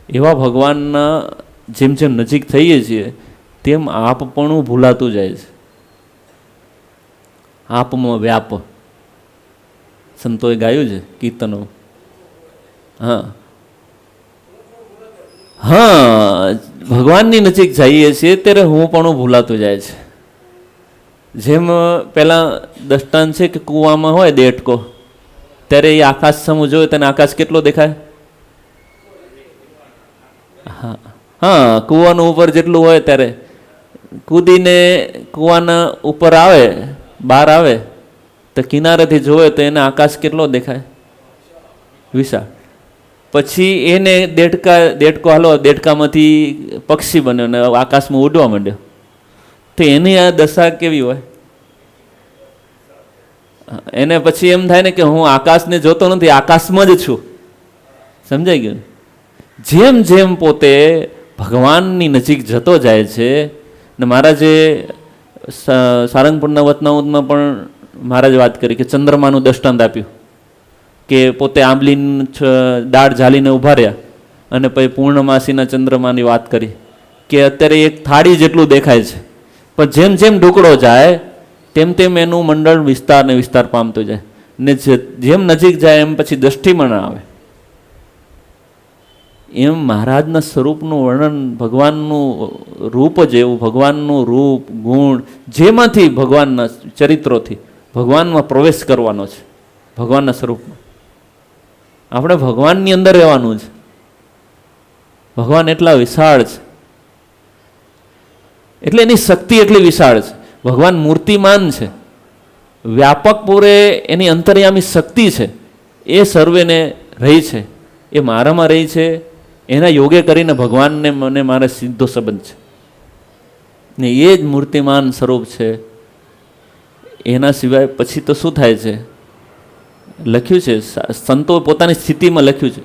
એવા ભગવાનના જેમ જેમ નજીક થઈએ છીએ તેમ આપપણું ભૂલાતું જાય છે. આપમાં વ્યાપ સંતોએ ગાયું છે કીર્તનો. હા હા, ભગવાનની નજીક જઈએ છીએ ત્યારે હું પણ ભૂલાતું જાય છે. જેમ પેલા દ્રષ્ટાંત છે કે કૂવામાં હોય દેડકો, ત્યારે એ આકાશ સમૂહ જોયો તેને આકાશ કેટલો દેખાય? હા હા, કૂવાનું ઉપર જેટલું હોય ત્યારે કૂદીને કૂવાના ઉપર આવે, બહાર આવે તો કિનારેથી જોવે તો એને આકાશ કેટલો દેખાય? વિશાળ. પછી એને દેડકો હાલો દેડકામાંથી પક્ષી બન્યો ને આકાશમાં ઉડવા માંડ્યો, તો એની આ દશા કેવી હોય? એને પછી એમ થાય ને કે હું આકાશને જોતો નથી, આકાશમાં જ છું. સમજાઈ ગયું? જેમ જેમ પોતે ભગવાનની નજીક જતો જાય છે ને મહારાજે સારંગપુરના વતનાઉદમાં પણ મહારાજ વાત કરી કે ચંદ્રમાનું દ્રષ્ટાંત આપ્યું કે પોતે આંબલીની દાળ ઝાલીને ઊભા રહ્યા અને પછી પૂર્ણમાસીના ચંદ્રમાની વાત કરી કે અત્યારે એક થાળી જેટલું દેખાય છે, પણ જેમ જેમ ઢુકડો જાય તેમ તેમ એનું મંડળ વિસ્તાર ને વિસ્તાર પામતું જાય ને જેમ નજીક જાય એમ પછી દ્રષ્ટિમાં ના આવે. એમ મહારાજના સ્વરૂપનું વર્ણન, ભગવાનનું રૂપ જ એવું, ભગવાનનું રૂપ ગુણ જેમાંથી ભગવાનના ચરિત્રોથી ભગવાનમાં પ્રવેશ કરવાનો છે. ભગવાનના સ્વરૂપમાં આપણે ભગવાનની અંદર રહેવાનું છે. ભગવાન એટલા વિશાળ છે એટલે એની શક્તિ એટલી વિશાળ છે. ભગવાન મૂર્તિમાન છે, વ્યાપક પૂરે એની અંતર્યામી શક્તિ છે. એ સર્વેને રહી છે, એ મારામાં રહી છે. એના યોગે કરીને ભગવાનને મને મારે સીધો સંબંધ છે ને એ જ મૂર્તિમાન સ્વરૂપ છે. એના સિવાય પછી તો શું થાય છે? લખ્યું છે, સંતો પોતાની સ્થિતિમાં લખ્યું છે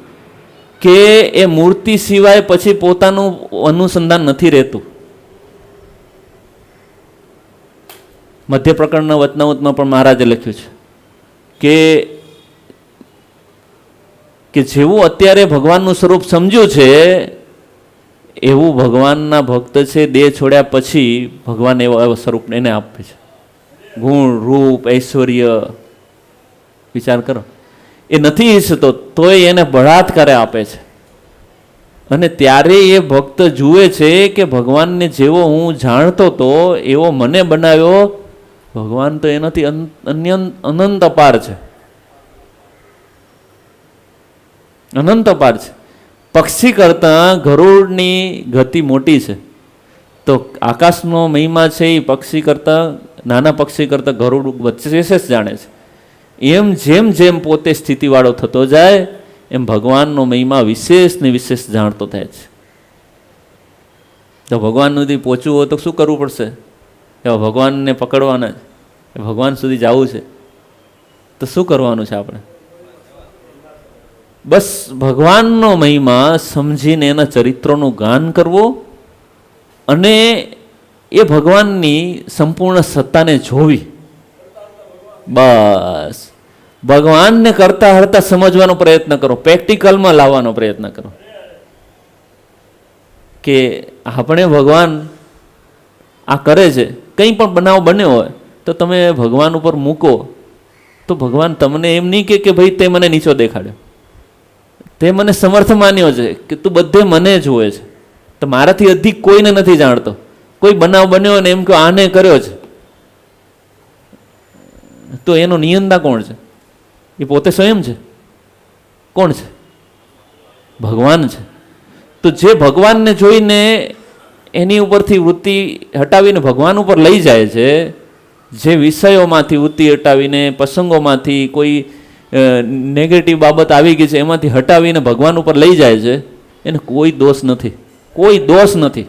કે એ મૂર્તિ સિવાય પછી પોતાનું અનુસંધાન નથી રહેતું. મધ્ય પ્રકરણના વતનાઉતમાં પણ મહારાજે લખ્યું છે કે જેવું અત્યારે ભગવાનનું સ્વરૂપ સમજ્યું છે એવું ભગવાનના ભક્ત છે દેહ છોડ્યા પછી ભગવાન એવા સ્વરૂપ એને આપે છે. ગુણ રૂપ ઐશ્વર્ય વિચાર કરો, એ નથી ઈચ્છતો તોય એને બળાત્કારે આપે છે. અને ત્યારે એ ભક્ત જુએ છે કે ભગવાનને જેવો હું જાણતો હતો એવો મને બનાવ્યો ભગવાન તો એનાથી અનંત અપાર છે, અનંત અપાર છે. પક્ષી કરતાં ગરુડની ગતિ મોટી છે, તો આકાશનો મહિમા છે એ પક્ષી કરતાં, નાના પક્ષી કરતાં ગરુડ વિશેષ જાણે છે. એમ જેમ જેમ પોતે સ્થિતિવાળો થતો જાય એમ ભગવાનનો મહિમા વિશેષ ને વિશેષ જાણતો થાય છે. તો ભગવાન સુધી પહોંચવું હોય તો શું કરવું પડશે? એવા ભગવાનને પકડવાના છે, ભગવાન સુધી જવું છે તો શું કરવાનું છે આપણે? બસ ભગવાનનો મહિમા સમજીને એના ચરિત્રોનું ગાન કરવું અને એ ભગવાનની સંપૂર્ણ સત્તાને જોવી. બસ ભગવાનને કરતા હરતા સમજવાનો પ્રયત્ન કરો, પ્રેક્ટિકલમાં લાવવાનો પ્રયત્ન કરો કે આપણે ભગવાન આ કરે છે. કંઈ પણ બનાવ બન્યો હોય તો તમે ભગવાન ઉપર મૂકો તો ભગવાન તમને એમ નહીં કે ભાઈ તે મને નીચો દેખાડ્યો, તે મને સમર્થ માન્યો છે કે તું બધે મને જુએ છે, તો મારાથી અધિક કોઈને નથી જાણતો. કોઈ બનાવ બન્યો ને એમ કે આને કર્યો છે તો એનો નિયંતા કોણ છે? એ પોતે સ્વયં છે. કોણ છે? ભગવાન છે. તો જે ભગવાનને જોઈને એની ઉપરથી વૃત્તિ હટાવીને ભગવાન ઉપર લઈ જાય છે, જે વિષયોમાંથી વૃત્તિ હટાવીને પ્રસંગોમાંથી કોઈ નેગેટિવ બાબત આવી ગઈ છે એમાંથી હટાવીને ભગવાન ઉપર લઈ જાય છે, એને કોઈ દોષ નથી, કોઈ દોષ નથી.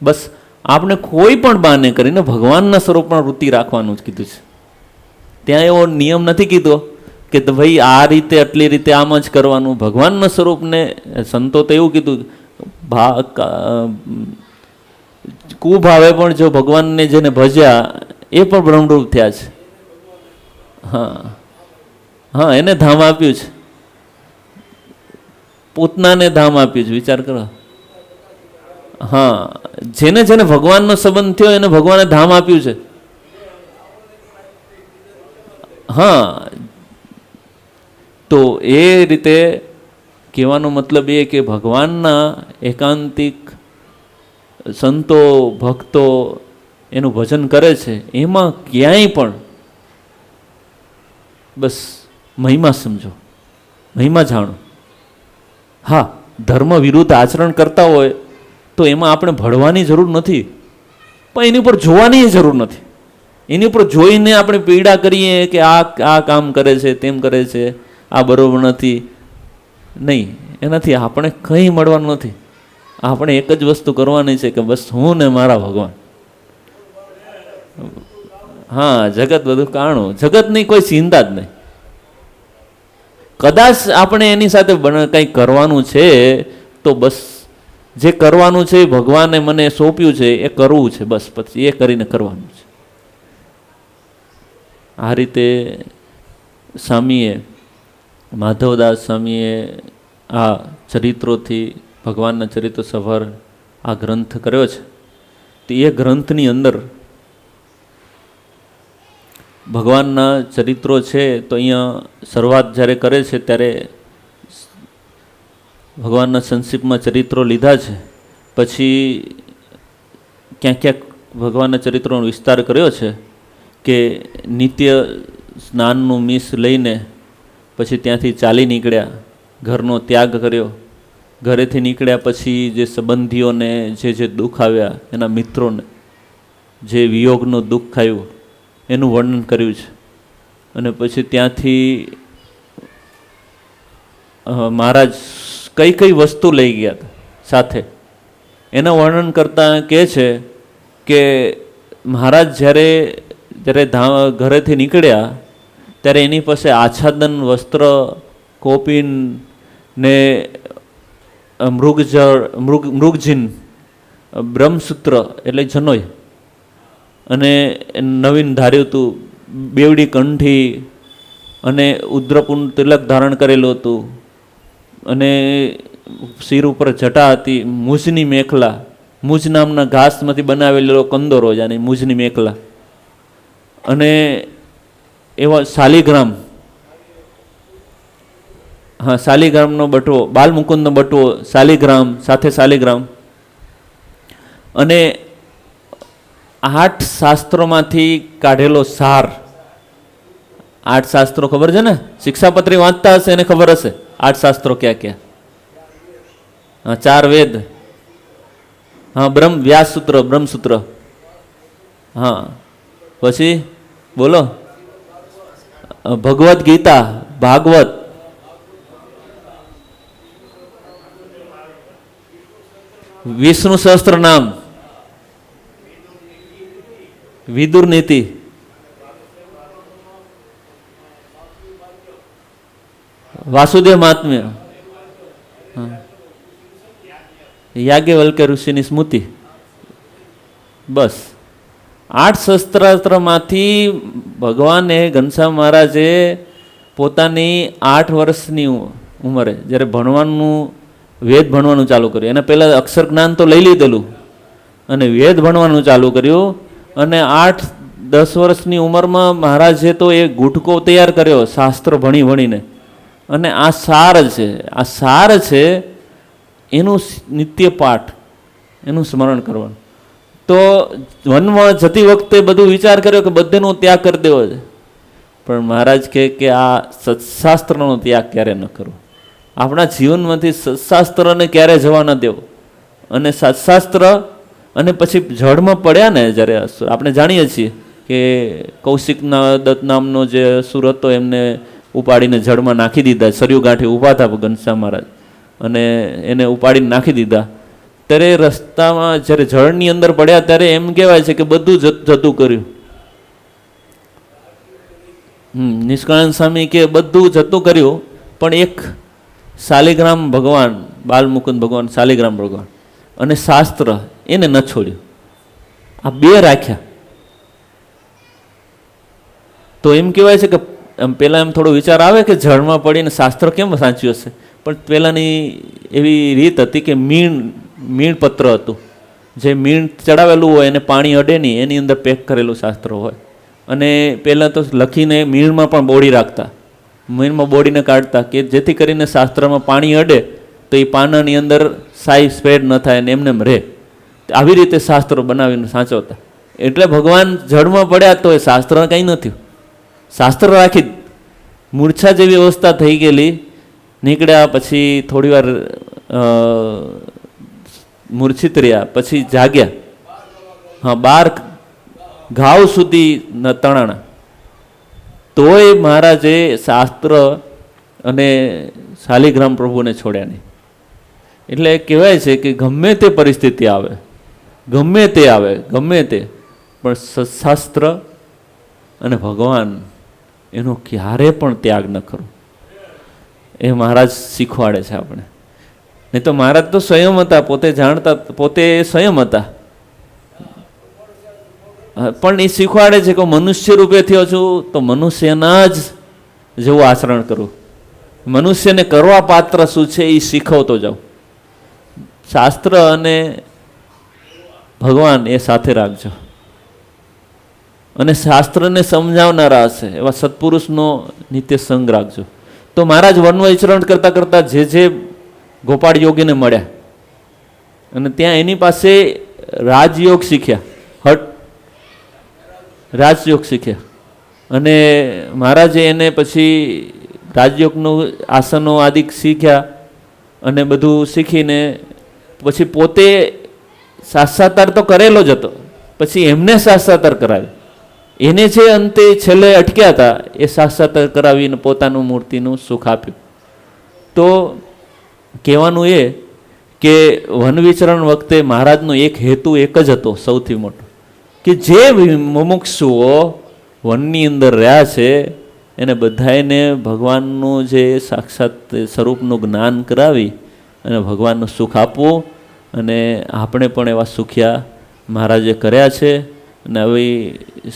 બસ આપણે કોઈ પણ બહાને કરીને ભગવાનના સ્વરૂપમાં વૃત્તિ રાખવાનું જ કીધું છે. ત્યાં એવો નિયમ નથી કીધો કે ભાઈ આ રીતે આટલી રીતે આમ જ કરવાનું. ભગવાનના સ્વરૂપને સંતો તો એવું કીધું કુભાવે પણ જો ભગવાનને જેને ભજ્યા એ પણ બ્રહ્મરૂપ થયા છે. હા હા, એને ધામ આપ્યું છે, પૂતનાને ધામ આપ્યું છે. વિચાર કરો. હા, જેને જેને ભગવાનનો સંબંધ થયો એને ભગવાને ધામ આપ્યું છે. હા, તો એ રીતે કહેવાનો મતલબ એ કે ભગવાનના એકાંતિક સંતો ભક્તો એનું ભજન કરે છે, એમાં ક્યાંય પણ બસ મહિમા સમજો, મહિમા જાણો. હા, ધર્મ વિરુદ્ધ આચરણ કરતા હોય તો એમાં આપણે ભળવાની જરૂર નથી, પણ એની ઉપર જોવાની જરૂર નથી. એની ઉપર જોઈને આપણે પીડા કરીએ કે આ કામ કરે છે, તેમ કરે છે, આ બરોબર નથી, નહીં. એનાથી આપણે કંઈ મળવાનું નથી. આપણે એક જ વસ્તુ કરવાની છે કે બસ હું ને મારા ભગવાન. હા, જગત બધું કાણું, જગતની કોઈ ચિંતા જ નહીં. કદાચ આપણે એની સાથે કંઈક કરવાનું છે તો બસ જે કરવાનું છે ભગવાને મને સોંપ્યું છે એ કરવું છે, બસ પછી એ કરીને કરવાનું છે. આ રીતે સ્વામીએ, માધવદાસ સ્વામીએ આ ચરિત્રોથી ભગવાનના ચરિત્ર સભર આ ગ્રંથ કર્યો છે. તો એ ગ્રંથની અંદર ભગવાનના ચરિત્રો છે. તો અહીંયા શરૂઆત જ્યારે કરે છે ત્યારે ભગવાનના સંક્ષિપ્તમાં ચરિત્રો લીધા છે, પછી ક્યાંક ક્યાંક ભગવાનના ચરિત્રોનો વિસ્તાર કર્યો છે કે નિત્ય સ્નાનનું મીસ લઈને પછી ત્યાંથી ચાલી નીકળ્યા, ઘરનો ત્યાગ કર્યો. ઘરેથી નીકળ્યા પછી જે સંબંધીઓને જે દુઃખ આવ્યા, એના મિત્રોને જે વિયોગનું દુઃખ આવ્યું એનું વર્ણન કર્યું છે. અને પછી ત્યાંથી મહારાજ કઈ કઈ વસ્તુ લઈ ગયા હતા સાથે એનું વર્ણન કરતાં કહે છે કે મહારાજ જ્યારે ઘરેથી નીકળ્યા ત્યારે એની પાસે આચ્છાદન વસ્ત્ર, કોપીન ને મૃગજીન, બ્રહ્મસૂત્ર એટલે જનોય, અને નવીન ધાર્યું હતું, બેવડી કંઠી અને ઉદ્રપુન તિલક ધારણ કરેલું હતું, અને શિર ઉપર જટા હતી, મૂજની મેખલા, મૂજ નામના ઘાસમાંથી બનાવેલો કંદોરો જાણે મૂજની મેખલા, અને એવા શાલિગ્રામ, હા શાલિગ્રામનો બટવો, બાલમુકુંદનો બટવો, શાલિગ્રામ સાથે શાલિગ્રામ, અને 8 શાસ્ત્રોમાંથી કાઢેલો સાર. 8 શાસ્ત્રો ખબર છે ને? શિક્ષાપત્રી વાંચતા હશે એને ખબર હશે 8 શાસ્ત્રો ક્યાં ક્યાં. હા, 4 વેદ, હા વ્યાસસૂત્ર, બ્રહ્મસૂત્ર, હા પછી બોલો ભગવદ્ ગીતા, ભાગવત, વિષ્ણુ સહસ્ત્ર નામ, વિદુર નીતિ, વાસુદેવ મહાત્મ્ય, યાજ્ઞવલ્ક્ય ઋષિની સ્મૃતિ. બસ 8 શસ્ત્રાસ્ત્રમાંથી ભગવાને, ઘનશ્યામ મહારાજે પોતાની 8 વર્ષની ઉંમરે જ્યારે ભણવાનું, વેદ ભણવાનું ચાલુ કર્યું. એના પહેલાં અક્ષર જ્ઞાન તો લઈ લીધેલું અને વેદ ભણવાનું ચાલુ કર્યું. અને 8-10 વર્ષની ઉંમરમાં મહારાજે તો એ ગુટકો તૈયાર કર્યો શાસ્ત્ર ભણી ભણીને. અને આ સાર છે એનું નિત્ય પાઠ, એનું સ્મરણ કરવાનું. તો વનમાં જતી વખતે બધું વિચાર કર્યો કે બધેનો ત્યાગ કરી દેવો છે, પણ મહારાજ કહે કે આ સત્શાસ્ત્રનો ત્યાગ ક્યારે ન કરવો. આપણા જીવનમાંથી સત્શાસ્ત્રને ક્યારે જવા ન દેવો. અને સત્શાસ્ત્ર અને પછી જળમાં પડ્યા ને જ્યારે આપણે જાણીએ છીએ કે કૌશિકના દત્ત નામનો જે અસુર હતો એમને ઉપાડીને જળમાં નાખી દીધા. સરયુ ગાંઠી ઊભા હતા ઘનશ્યામ મહારાજ અને એને ઉપાડીને નાખી દીધા. ત્યારે રસ્તામાં જ્યારે જળની અંદર પડ્યા ત્યારે એમ કહેવાય છે કે બધું જતું કર્યું. નિષ્કાળાનંદ સ્વામી કે બધું જતું કર્યું, પણ એક શાલિગ્રામ ભગવાન, બાલમુકુંદ ભગવાન, શાલિગ્રામ ભગવાન અને શાસ્ત્ર એને ન છોડ્યું. આ બે રાખ્યા. તો એમ કહેવાય છે કે પહેલાં એમ થોડો વિચાર આવે કે જળમાં પડીને શાસ્ત્ર કેમ સાચવ્યું હશે, પણ પહેલાંની એવી રીત હતી કે મીણ પત્ર હતું, જે મીણ ચડાવેલું હોય એને પાણી અડે નહીં એની અંદર પેક કરેલું શાસ્ત્ર હોય. અને પહેલાં તો લખીને મીણમાં પણ બોડી રાખતા, મીણમાં બોડીને કાઢતા કે જેથી કરીને શાસ્ત્રમાં પાણી અડે તો એ પાનાની અંદર સાઈ સ્પ્રેડ ન થાય અને એમને રહે. આવી રીતે શાસ્ત્રો બનાવીને સાચવતા. એટલે ભગવાન જળમાં પડ્યા તો એ શાસ્ત્ર કંઈ નથી. શાસ્ત્ર રાખી મૂર્છા જેવી અવસ્થા થઈ ગયેલી, નીકળ્યા પછી થોડી વાર મૂર્છિત રહ્યા, પછી જાગ્યા. હા, 12 ઘાવ સુધી તણાણા તોય મહારાજે શાસ્ત્ર અને શાલિગ્રામ પ્રભુને છોડ્યા નહીં. એટલે કહેવાય છે કે ગમે તે પરિસ્થિતિ આવે, ગમે તે આવે, ગમે તે, પણ શાસ્ત્ર અને ભગવાન એનો ક્યારે પણ ત્યાગ ન કરો. એ મહારાજ શીખવાડે છે આપણે. નહીં તો મહારાજ તો સ્વયં હતા, પોતે જાણતા, પોતે સ્વયં હતા, પણ એ શીખવાડે છે કે મનુષ્ય રૂપે થયો છું તો મનુષ્યના જ જેવું આચરણ કરું, મનુષ્યને કરવા પાત્ર શું છે એ શીખવતો જાઉં. શાસ્ત્ર અને ભગવાન એ સાથે રાખજો, અને શાસ્ત્રને સમજાવનારા હશે એવા સત્પુરુષનો નિત્ય સંગ રાખજો. તો મહારાજ વનમાં વિચરણ કરતાં કરતાં જે ગોપાળ યોગીને મળ્યા અને ત્યાં એની પાસે રાજયોગ શીખ્યા, રાજયોગ શીખ્યા. અને મહારાજે એને પછી રાજયોગનું આસનો આદિ શીખ્યા અને બધું શીખીને પછી પોતે સાક્ષાત્કાર તો કરેલો જ હતો, પછી એમને સાક્ષાત્કાર કરાવ્યો. એને જે અંતે છેલ્લે અટક્યા હતા એ સાક્ષાત્કાર કરાવીને પોતાનું મૂર્તિનું સુખ આપ્યું. તો કહેવાનું એ કે વન વિચરણ વખતે મહારાજનો એક હેતુ એક જ હતો સૌથી મોટો, કે જે મુમુક્ષુઓ વનની અંદર રહ્યા છે એને બધાને ભગવાનનું જે સાક્ષાત સ્વરૂપનું જ્ઞાન કરાવી અને ભગવાનનું સુખ આપવું. અને આપણે પણ એવા સુખિયા મહારાજે કર્યા છે. અને આવી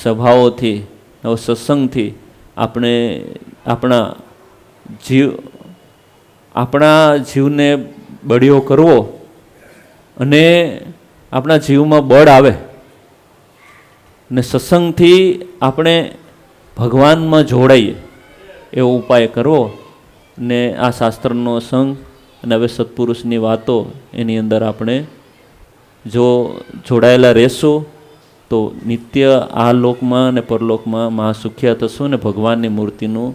સભાઓથી, નવો સત્સંગથી આપણે આપણા જીવને બળિયો કરવો અને આપણા જીવમાં બળ આવે, અને સત્સંગથી આપણે ભગવાનમાં જોડાઈએ એવો ઉપાય કરવો. ને આ શાસ્ત્રનો સંગ અને હવે સત્પુરુષની વાતો એની અંદર આપણે જો જોડાયેલા રહેશું તો નિત્ય આ લોકમાં અને પરલોકમાં મહાસુખ્યા થશું ને ભગવાનની મૂર્તિનું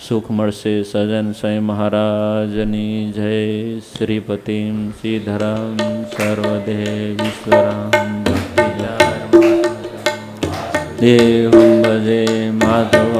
સુખ મળશે. સજન સ્વયં મહારાજની જય. શ્રીપતિમ શ્રીધરમ સર્વદેવીશ્વરમ દેવમ ભજે માધવ